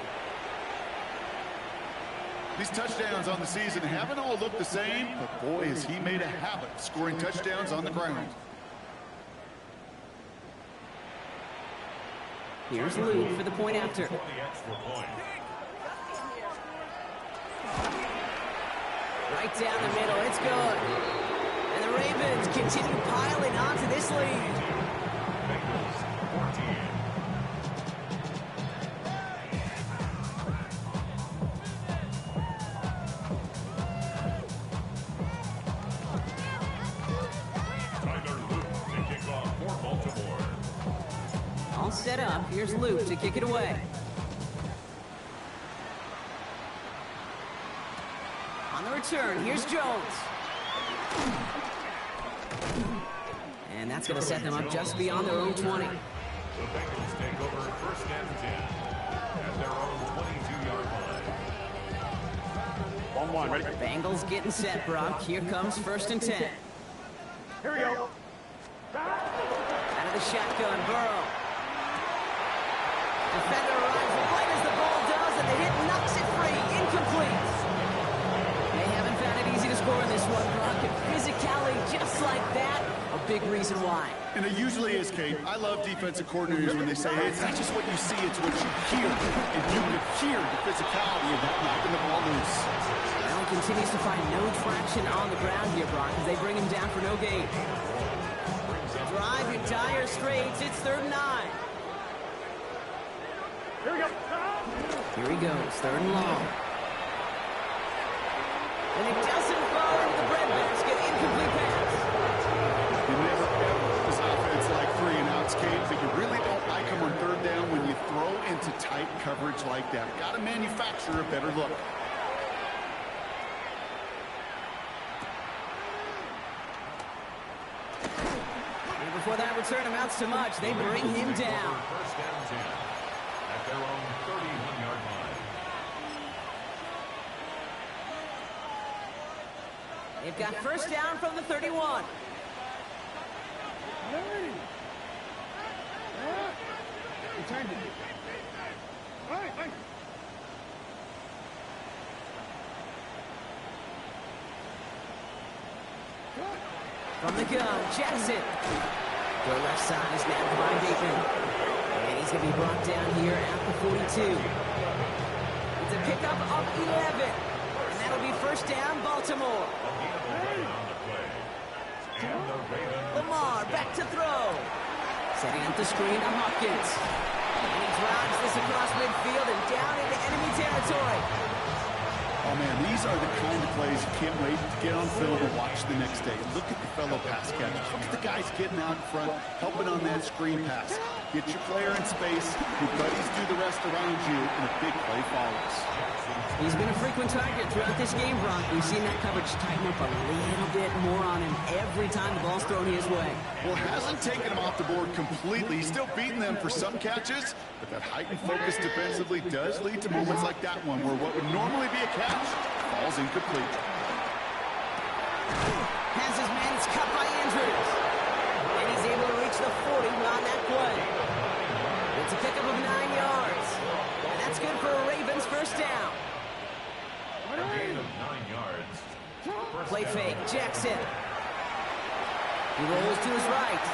These touchdowns on the season haven't all looked the same, but boy, has he made a habit of scoring touchdowns on the ground. Here's Luke for the point after. Right down the middle, it's good. And the Ravens continue piling onto this lead. All set up, here's Luke to kick it away. On the return, here's Jones. And that's going to set them up just beyond their own 20. The Bengals take over first and 10 at their own 22-yard line. 1-1, ready? Bengals getting set, Brock. Here comes first and 10. Here we go. Out of the shotgun, Burrow. Defender arrives right as the ball does, and the hit knocks it free. Incomplete. They haven't found it easy to score in this one, Brock. And physicality just like that, a big reason why. And it usually is, Kate. I love defensive coordinators when they say, hey, it's not just what you see, it's what you hear. And you can hear the physicality of that knocking the ball loose. Allen continues to find no traction on the ground here, Brock, as they bring him down for no gain. Drive your dire straits. It's 3rd and 9. Here we go. Here he goes, 3rd and long. And it doesn't fall into the breadbasket. Incomplete pass. You never ever this offense like 3 and outs, Kate, but you really don't like them on 3rd down when you throw into tight coverage like that. Got to manufacture a better look. And before that return amounts to much, they bring him down. First and 10 at their own 31-yard line. They've got first down from the 31. Returned it. From the gun, Jackson. The left side is now by Bateman. And he's going to be brought down here at the 42. It's a pickup of 11. And that'll be first down, Baltimore. Lamar back to throw. Setting up the screen to Hopkins. And he drives this across midfield and down into enemy territory. Oh, man, these are the kind of plays you can't wait to get on film and watch the next day. Look at the fellow pass catchers. Look at the guys getting out in front, helping on that screen pass. Get your player in space, your buddies do the rest around you, and a big play follows. He's been a frequent target throughout this game, Brock. We've seen that coverage tighten up a little bit more on him every time the ball's thrown his way. Well, hasn't taken him off the board completely. He's still beating them for some catches, but that heightened focus defensively does lead to moments like that one where what would normally be a catch falls incomplete. Has his man, it's cut by Andrews. And he's able to reach the 40 on that play. It's a pickup of 9 yards. And that's good for a Ravens first down. A gain of 9 yards. Play fake, Jackson. He rolls to his right.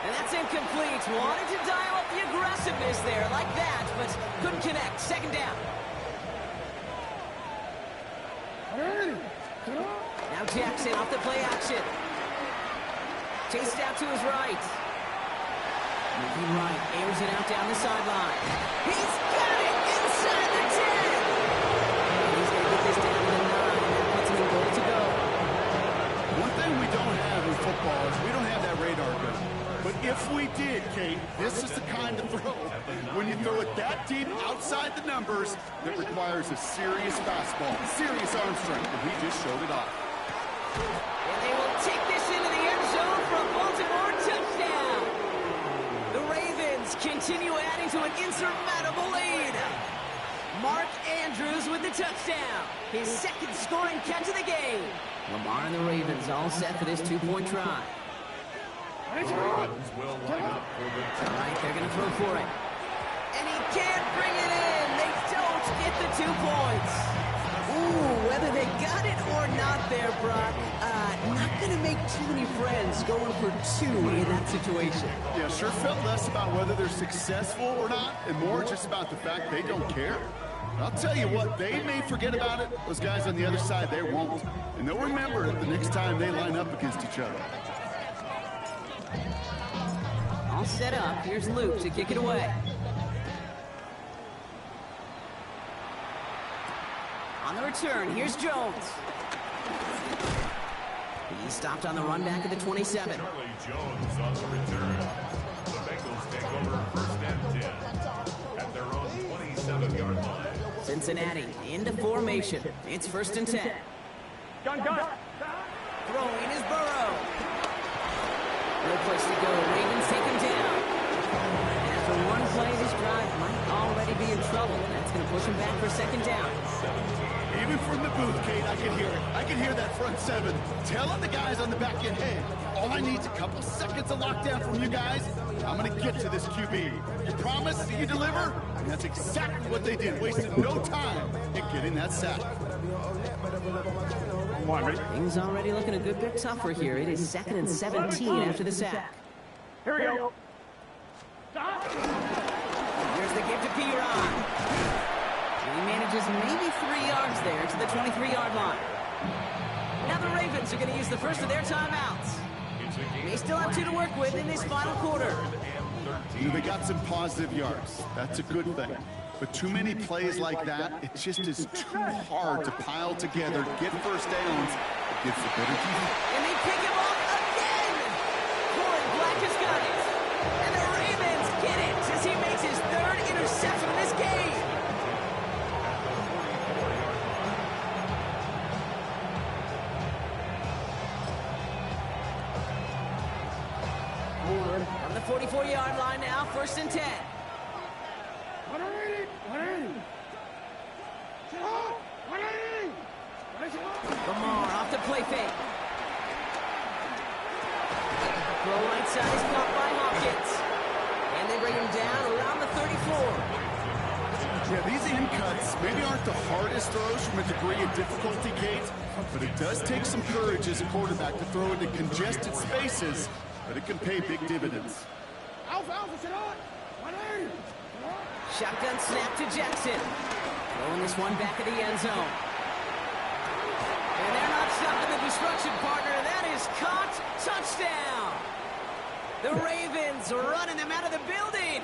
And that's incomplete. Wanted to dial up the aggressiveness there like that, but couldn't connect. Second down. Now Jackson off the play action. Chased out to his right. Moving right, airs it out down the sideline. He's got it inside the 10. And he's going to get this down to the 9. That puts him in goal to go. One thing we don't have in football is we don't have that radar gun. But if we did, Kate, this is the kind of throw, when you throw it that deep outside the numbers, that requires a serious fastball, serious arm strength, and he just showed it off. And they will take this into the end zone for a Baltimore touchdown. The Ravens continue adding to an insurmountable lead. Mark Andrews with the touchdown. His second scoring catch of the game. Lamar and the Ravens all set for this two-point try. Ravens will line up for the All right, they're going to throw for it. And he can't bring it in. They don't. get the 2 points. Ooh, whether they got it or not there, Brock, not going to make too many friends going for 2 in that situation. Yeah, sure felt less about whether they're successful or not, and more just about the fact they don't care. But I'll tell you what, they may forget about it. Those guys on the other side, they won't. And they'll remember it the next time they line up against each other. All set up. Here's Luke to kick it away. On the return, here's Jones. He stopped on the run back at the 27. Charlie Jones on the return. The Bengals take over first and 10 at their own 27-yard line. Cincinnati into formation. It's first and 10. Gun. Throwing is Burrow. No place to go. Ravens take him down. And after one play, this drive might already be in trouble. That's going to push him back for second down. Even from the booth, Kate, I can hear it. I can hear that front 7 telling the guys on the back end, hey, all I need is a couple seconds of lockdown from you guys. I'm going to get to this QB. You promise, you deliver? And that's exactly what they did. Wasted no time in getting that sack. Come on, ready? Things already looking a good bit tougher here. It is second and 17 after the sack. Here we go. Here's the give to Piron. He manages maybe 3 yards there to the 23-yard line. Now the Ravens are going to use the first of their timeouts. They still have 2 to work with in this final quarter. You know, they got some positive yards. That's a good thing. But too many plays like that, it just is too hard to pile together, get first downs against the better team. And they pick him off again! Corey Black has got it. And the Ravens get it as he makes his 3rd interception of this game. On the 44-yard line now, first and 10. 180. Lamar off the play fake. Throw right side is caught by Hopkins. And they bring him down around the 34. Yeah, these in cuts maybe aren't the hardest throws from a degree of difficulty, Kate, but it does take some courage as a quarterback to throw into congested spaces, but it can pay big dividends. Shotgun snap to Jackson. Throwing this one back of the end zone. And they're not stopping the destruction, partner. That is caught. Touchdown. The Ravens running them out of the building.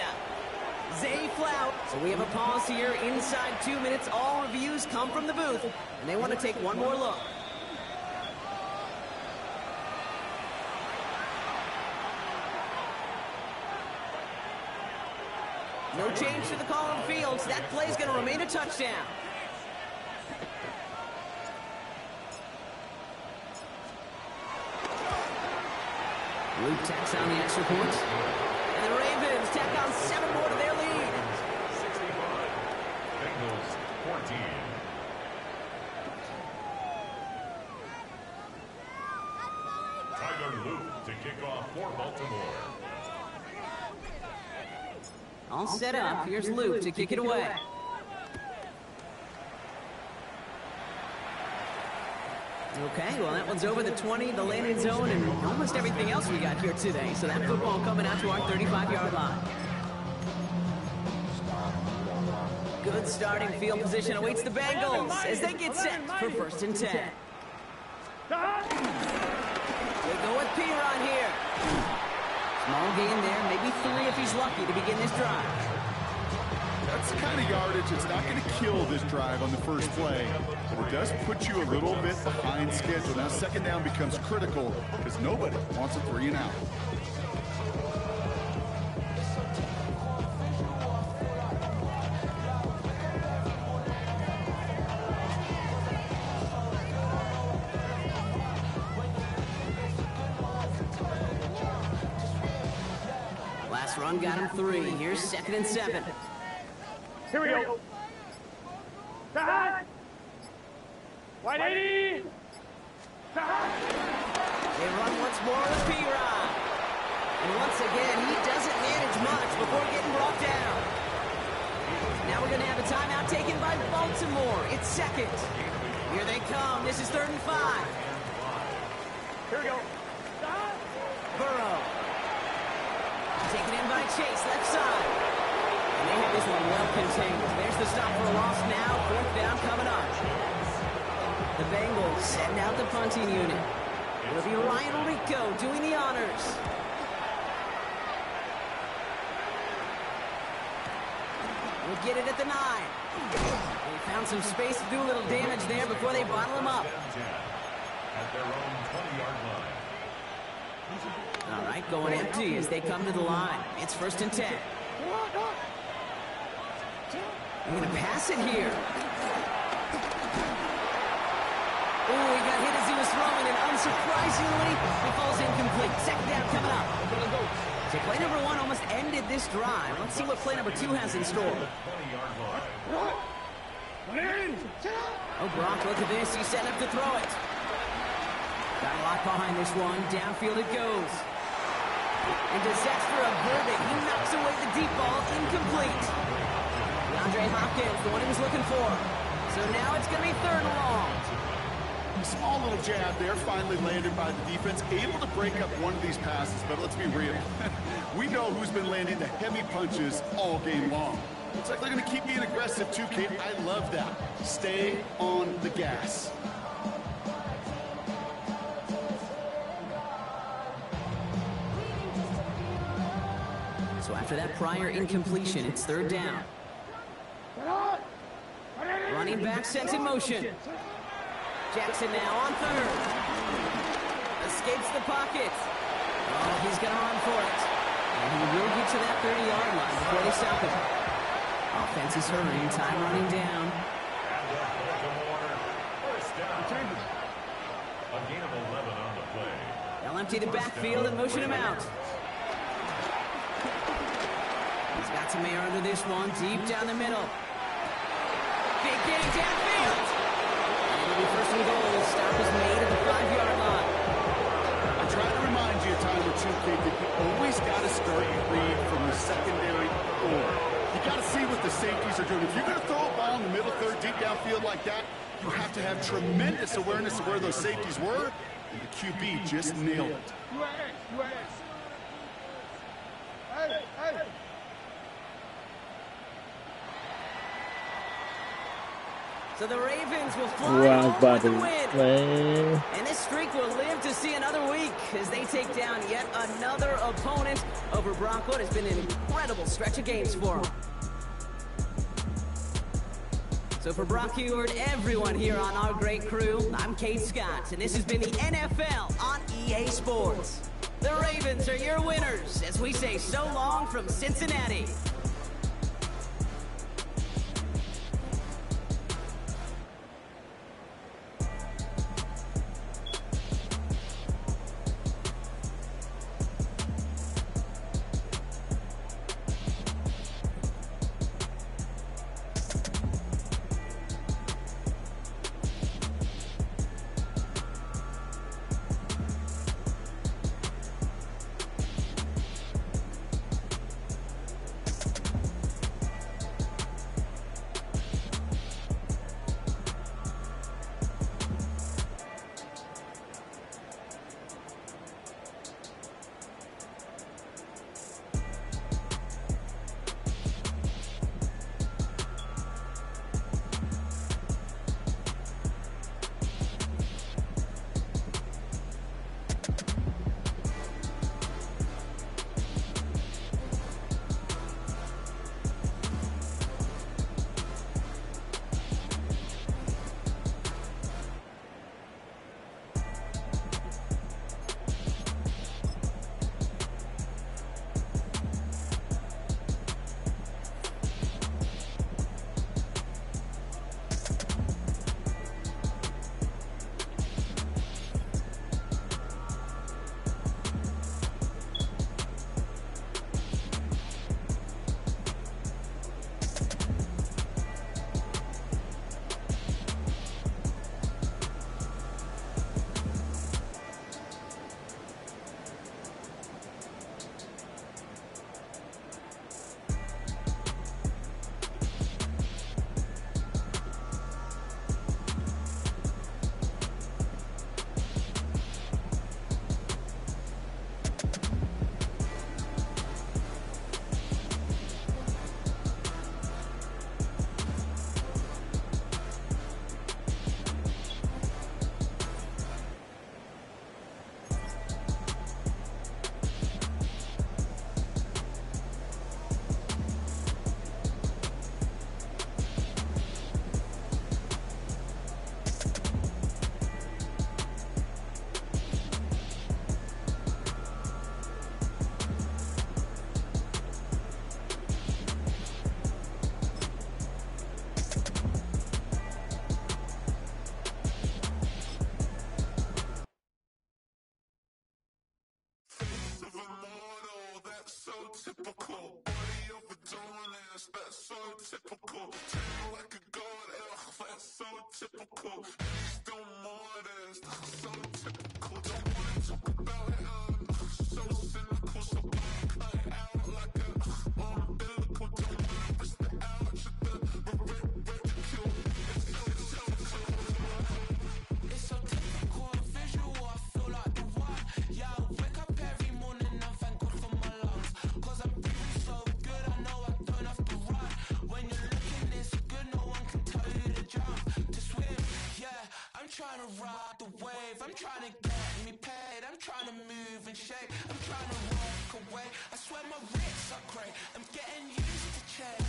Zay Flout. So we have a pause here. Inside 2 minutes, all reviews come from the booth. And they want to take one more look. No change to the call on fields. That play's going to remain a touchdown. Luke tacks on the extra point. And the Ravens tack on 7 more to their lead. 61. Bengals 14. Tyler Luke to kick off for Baltimore. All set up. Here's Luke to kick it away. Okay, well, that one's over the 20, the landing zone, and almost everything else we got here today. So that football coming out to our 35-yard line. Good starting field position awaits the Bengals as they get set for first and 10. They go with Piron here. Small gain there, maybe 3 if he's lucky to begin this drive. That's the kind of yardage that's not going to kill this drive on the first play, but it does put you a little bit behind schedule. Now second down becomes critical because nobody wants a 3 and out. Last run got him 3. Here's second and 7. Here we go. Side. 180. Side. They run once more with Piron. And once again, he doesn't manage much before getting brought down. Now we're going to have a timeout taken by Baltimore. It's second. Here they come. This is 3rd and 5. Here we go. Burrow. Taken in by Chase, left side. And they have this one well contained. There's the stop for a loss now. 4th down coming up. The Bengals setting out the punting unit. It'll be Ryan Rico doing the honors. We'll get it at the 9. They found some space to do a little damage there before they bottle him up. At their own 20-yard line. All right, going empty as they come to the line. It's 1st and 10. They're going to pass it here. Oh, he got hit as he was throwing, and unsurprisingly, he falls incomplete. 2nd down coming up. So play number 1 almost ended this drive. Let's see what play number 2 has in store. 20-yard line. Oh, Brock, look at this. He's setting up to throw it. Got a lot behind this one. Downfield it goes. And Desets for a verdict. He knocks away the deep ball. Incomplete. DeAndre Hopkins, the one he was looking for. So now it's going to be 3rd and long. Small little jab there, finally landed by the defense. Able to break up one of these passes, but let's be real. We know who's been landing the heavy punches all game long. Looks like they're going to keep being aggressive too, Kate. I love that. Stay on the gas. So after that prior incompletion, it's 3rd down. Running back sent in motion. Jackson now on 3rd. Escapes the pocket. Oh, he's going to run for it. And he will get to that 30-yard line before they stop him. Offense is hurrying. Time running down. And the Baltimore first down. A gain of 11 on the play. They'll empty the backfield and motion him out. He's got some air under this one. Deep down the middle. Big game downfield. It'll be 1st and goal. The stop is made at the 5-yard line. I try to remind you a time or two, Kate, that you always got to start your read from the secondary forward. You got to see what the safeties are doing. If you're going to throw a ball in the middle third, deep downfield like that, you have to have tremendous awareness of where those safeties were, and the QB just nailed it. So the Ravens will fly home with a win. And this streak will live to see another week as they take down yet another opponent over Bronco. It's been an incredible stretch of games for them. So for Brock Heward, everyone here on our great crew, I'm Kate Scott, and this has been the NFL on EA Sports. The Ravens are your winners as we say so long from Cincinnati. typical. Body overdoing this, that's so typical. Tail like a god, that's so typical. Please don't more this, that's so typical. Don't wanna talk about it, so cynical. So I cut it out like a umbilical. Don't wanna risk the ouch of the ridicule. It's so typical, visual, I feel like the one. Yeah, I wake up every morning and thank God for my lungs. Cause I'm breathing so good, I know I don't have to run. When you're looking this good, no one can tell you to jump, to swim. Yeah, I'm trying to ride the wave, I'm trying to get me paid, I'm trying to move and shake, I'm trying to walk away. I swear my wrists are great, I'm getting used to change.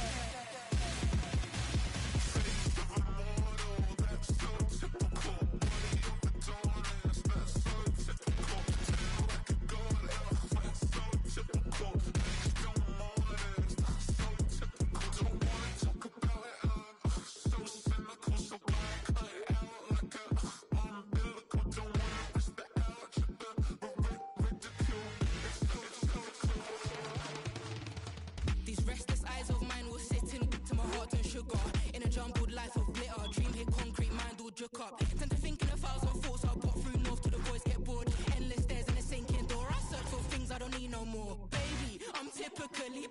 These restless eyes of mine will sit in to my heart and sugar. In a jumbled life of glitter, dream hit concrete, mind will jerk up. Tend to think in 1,000 thoughts, I'll pop through north to the voice, get bored. Endless stairs in a sinking door, I search for things I don't need no more. Baby, I'm typically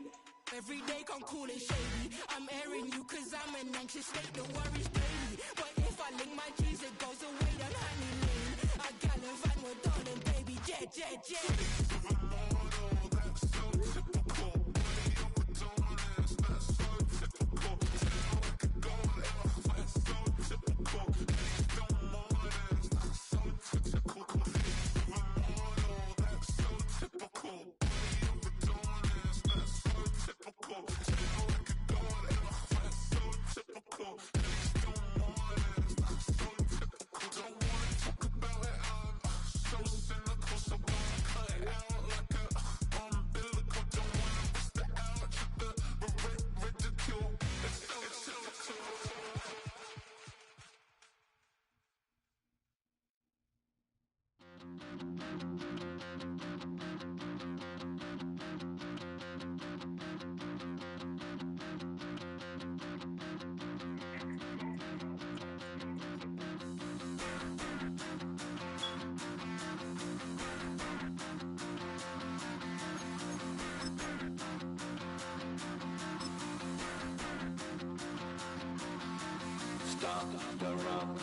every day come cool and shady. I'm airing you cause I'm an anxious state, the worries daily. But if I link my G's, it goes away, then honey lane. I gallivant with darling, baby, jet, jet, jet. Stop the rock.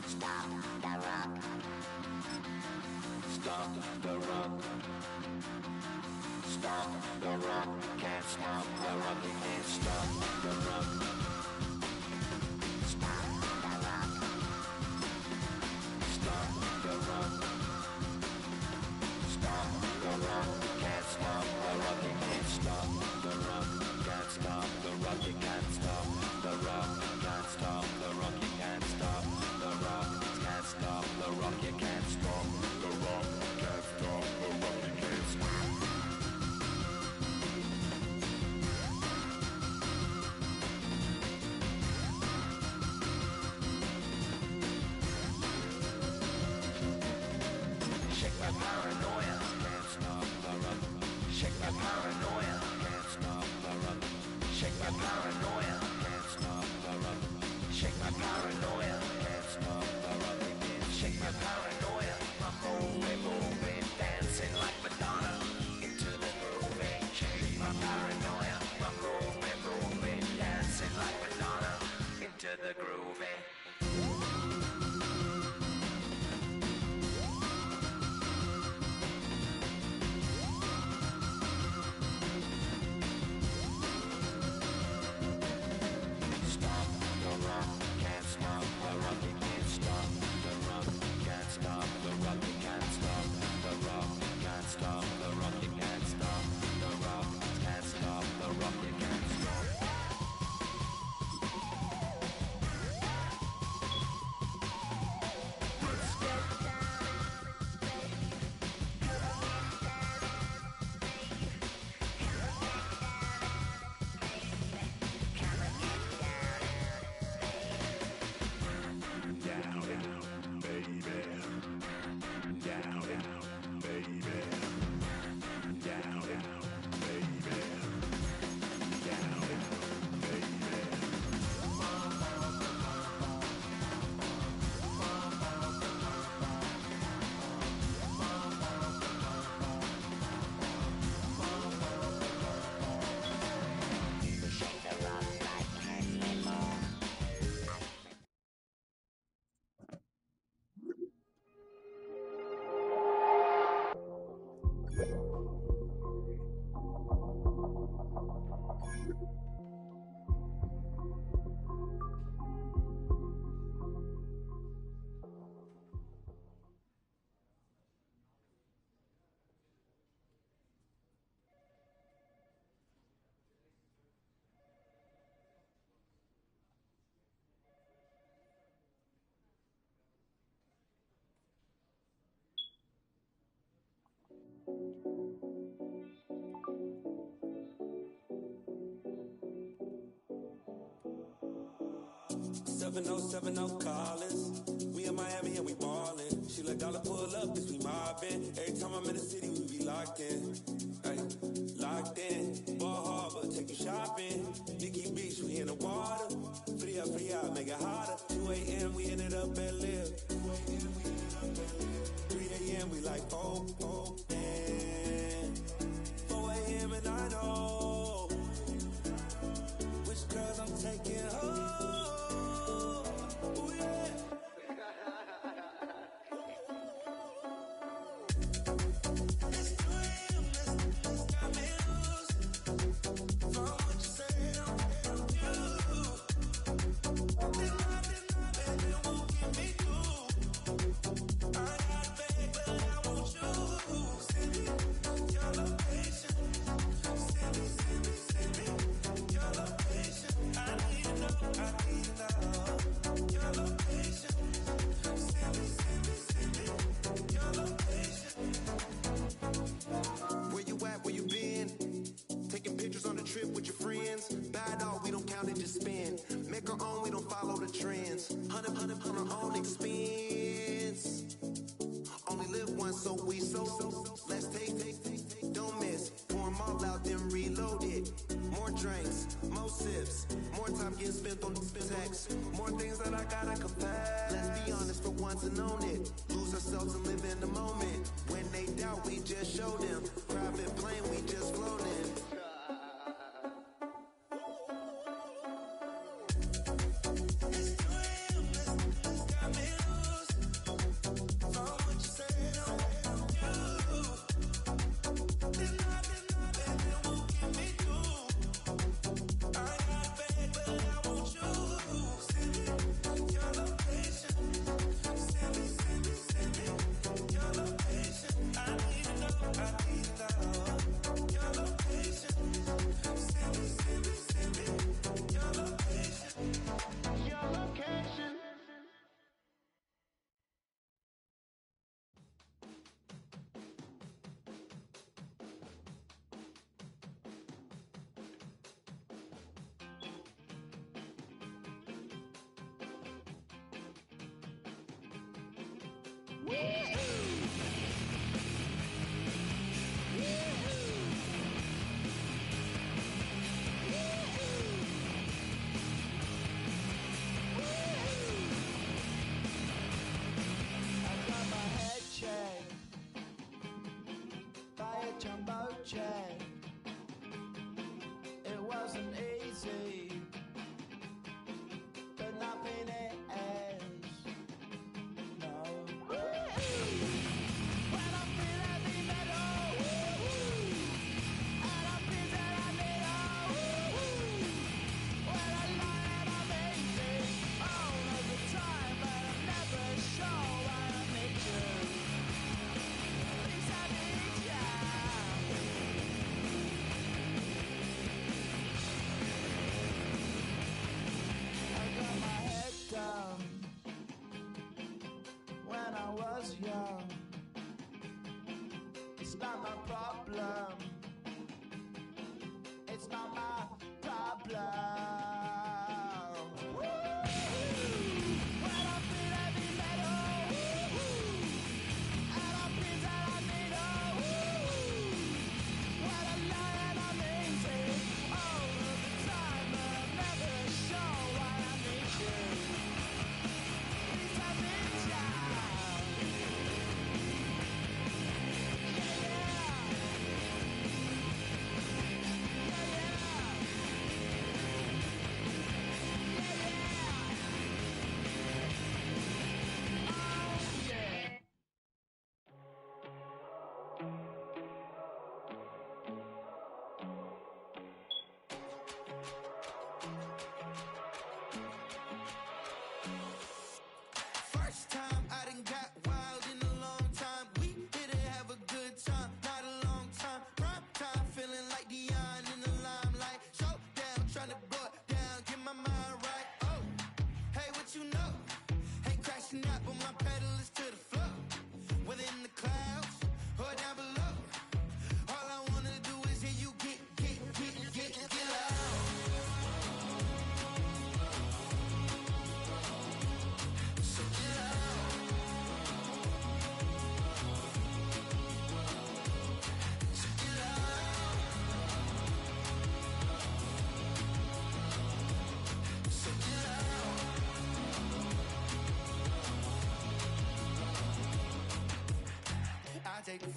Stop the rock. Stop the rock. Stop the rock. Can't stop the rock. You can't stop the rock. Stop the rock. Stop the rock. Stop the rock. Can't stop the rock. You can't stop the rock. Can't stop the rock. You can't stop the rock. Can't stop the rock. You can't stop the rock. Can't stop the rock. You can't stop the rock. Can't stop the rock. You can't stop. Shake my paranoia. Can't stop the rock. Shake my paranoia. Can't stop the rock. Shake my paranoia. Can't stop the rock. Shake my paranoia. Can't stop the rock. Shake my paranoia. I'm moving, moving, dancing like Madonna into the grooving. Shake my paranoia. I'm moving, moving, dancing like Madonna into the grooving. Stop the rock, can't stop Collins. We in Miami and we ballin'. She let dollar pull up, bitch, we mobbin'. Every time I'm in the city, we be locked in. Ay, locked in. Ball Harbor, take you shopping. Nikki Beach, we in the water. Free up, make it hotter. 2 a.m., we ended up at Live. 3 a.m., we like, oh, man. 4 a.m. and I know which girls I'm taking home.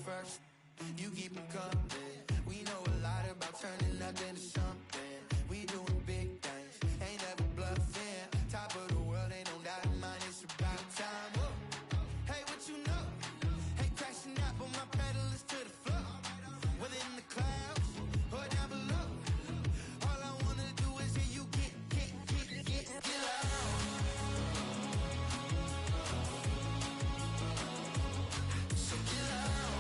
first. You keep them coming. We know a lot about turning nothing to something. We doing big things, ain't never bluffing. Top of the world, ain't no doubt in mine. It's about time. Whoa. Hey, what you know? Hey, crashing out, but my pedal is to the floor. Whether in the clouds or down below, all I wanna do is hear you get loud. So get loud.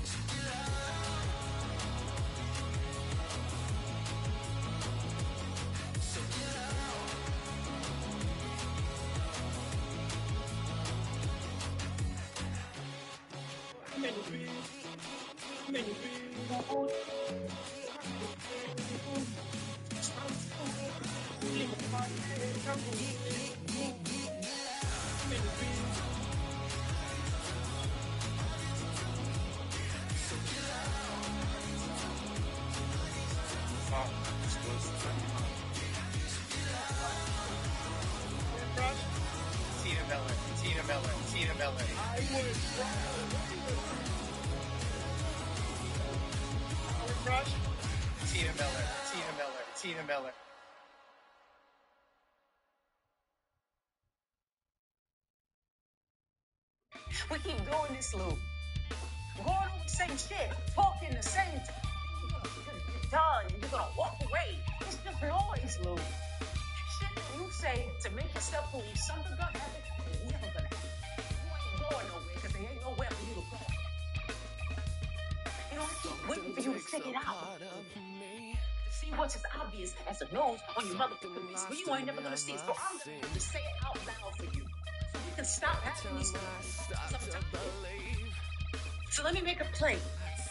So get loud. So get loud. Tina Miller. Tina Miller. We keep doing this, Lou. Going over the same shit, talking the same thing. You're gonna get done. You're gonna walk away. It's just noise, Lou. Shit that you say to make yourself believe something gonna happen, it's never gonna happen. You ain't going nowhere because there ain't nowhere for you to go. You know, I keep waiting for you to stick it out. To see what's as obvious as the nose on your motherfucking face, but you ain't never gonna see it. So I'm gonna say it out loud for you. So you can stop having these sometimes. So let me make a play.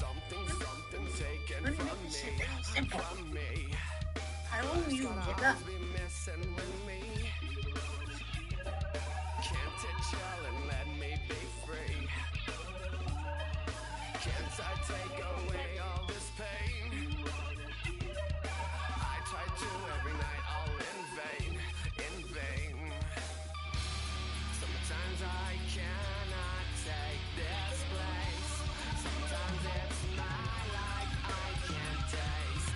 Let me make this shit real simple. I own you, nigga. Can't it chill and let me be free? Can't I take away all this pain? I try to every night, all in vain. Sometimes I cannot take this place. Sometimes it's my life I can't taste.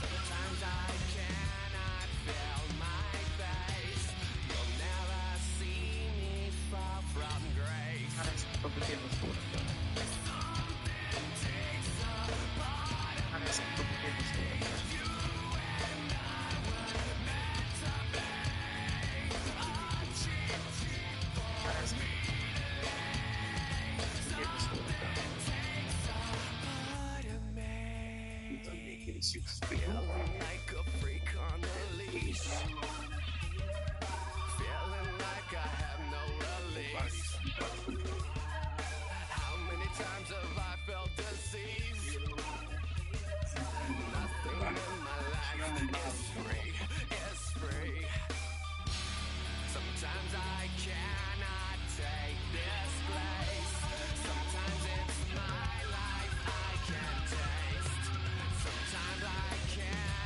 Sometimes I cannot feel my face. You'll never see me fall from grace. Something takes a part of me. You and I were meant to be. A cheap for me today. Something takes a part of me. Feeling like a freak on a leash. Feeling like I have no release. How many times have I felt disease? Nothing in my life is free. Sometimes I cannot take this place. Sometimes it's my life I can't taste. Sometimes I can't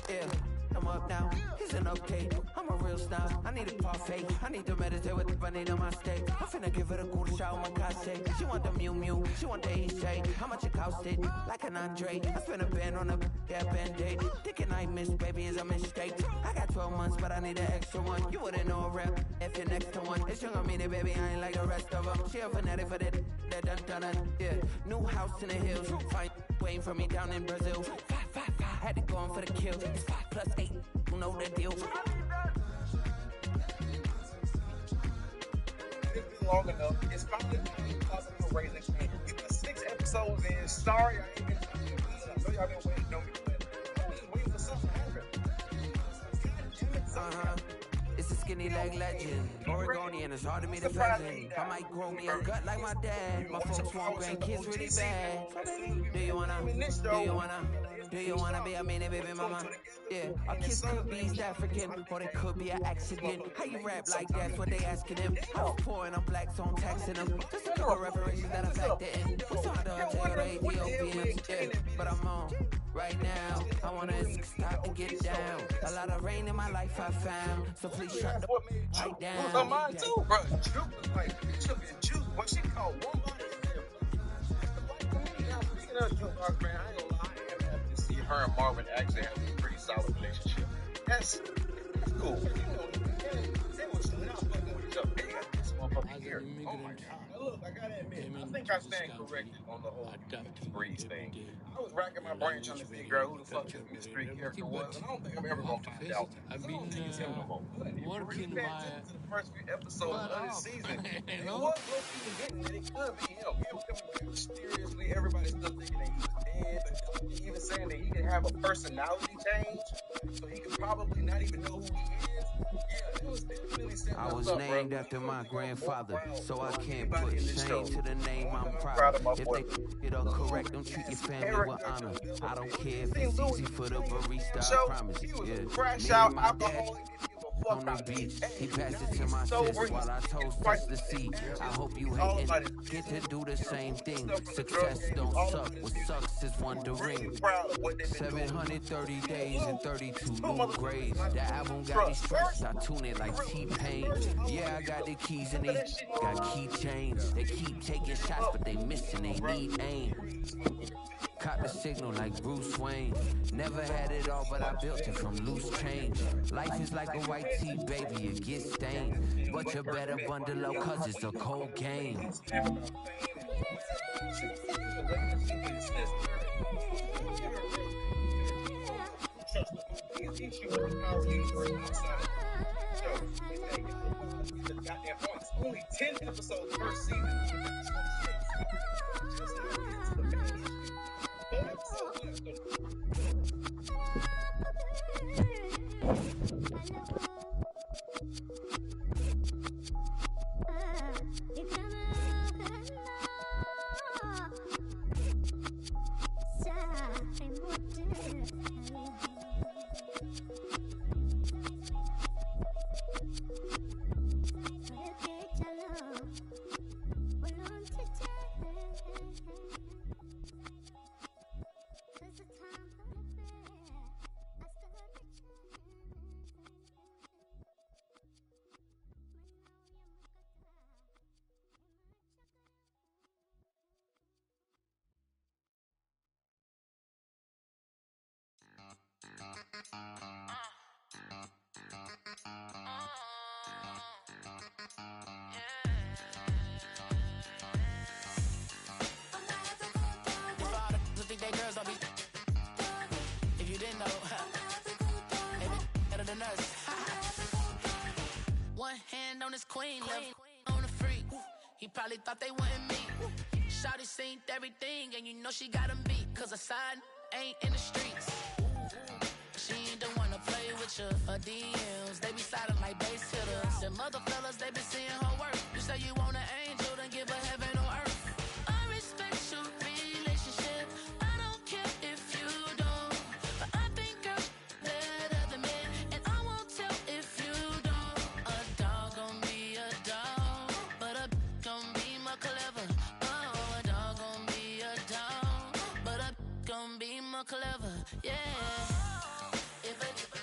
Yeah, I'm up now. Isn't okay. I'm a real star. I need a parfait. I need to meditate with the bunny on my steak. I'm finna give it a cool shot with my casse. She want the Mew Mew. She want the Eastside. How much it costed? Like an Andre. I spent a band on a band-aid. Thinking I missed, baby, is a mistake. I got 12 months, but I need an extra one. You wouldn't know a rap if you're next to one. It's young on me, baby. I ain't like the rest of them. She a fanatic for that. Yeah. New house in the hills. Fine. Waiting for me down in Brazil. Had to go on for the kill. It's 5 plus 8. You know the deal. It's been long enough. It's finally possible raising Cain. We put 6 episodes in. Sorry, I ain't been talking about it. I know y'all been waiting on me, but I was just waiting for something to happen. It's a skinny leg legend. Oregonian, it's hard to meet a pheasant. I might grow me a gut like my dad. My folks want grandkids really bad. So baby, do you wanna be a mini baby mama? Yeah, our kids could be East African, or they could be an accident. How you rap like that's what they asking him. I was poor and I'm black, so I'm taxing them. Just a couple reparations that I factored in. What's on the hotel, the Ethiopians? Yeah, but I'm on. Right now, I wanna stop and get down. A lot of rain in my life I found, so please shut the right down. It was on mine too, bro. Juke was like, it should be Juke. What she called one body. Now, speaking of Juke, man, I ain't gonna lie. I am happy to see her and Marvin actually have a pretty solid relationship. That's cool. You know, they was not fucking with each other. They got this motherfucker here. Oh my god. Now look, I gotta admit, I think I stand corrected on the whole Breeze thing. I was racking my brain trying to figure out who the fuck this mystery character was, and I don't think I'm ever gonna find out. I don't think it's him no more. But if you really pay attention to the first few episodes of this season, it was low-key hitting that it could be him. He was coming very mysteriously. Everybody's still thinking that he was dead. Even saying that he could have a personality change, so he could probably not even know who he is. Yeah, it was definitely setting I was up, named bro. after my grandfather, so I can't put shame to the name I'm proud of. If they it up correct, don't treat your family with honor. I don't care if it's easy for the barista, I promise. He was Yeah, a crash me out and my dad alcoholic. on the beach, he passed it to my sis while I toast the sea. I hope you hating get to do the same thing. Success don't suck, what sucks is wondering. 730 days and 32 new grades. That album got me stressed, I tune it like T-Pain. Yeah, I got the keys and they got keychains. They keep taking shots, but they missing, they need aim. Caught the signal like Bruce Wayne. Never had it all, but I built it from loose change. Life is like a white tee, baby, it gets stained. But you better bundle up, cause it's a cold game. Only 10 episodes per season. If you didn't know, maybe better than us. One hand on his queen, left on the freak. He probably thought they wanted me. Shawty seen everything, and you know she got him beat. Cause her side ain't in the streets. She ain't the one to play with you. Her DMs, they be sliding like base hitters. Them other fellas, they be seeing her work. You say you want an angel, then give her heaven on earth. more clever. Oh, a dog gon' be a dog, but a gon' be more clever. Yeah. If a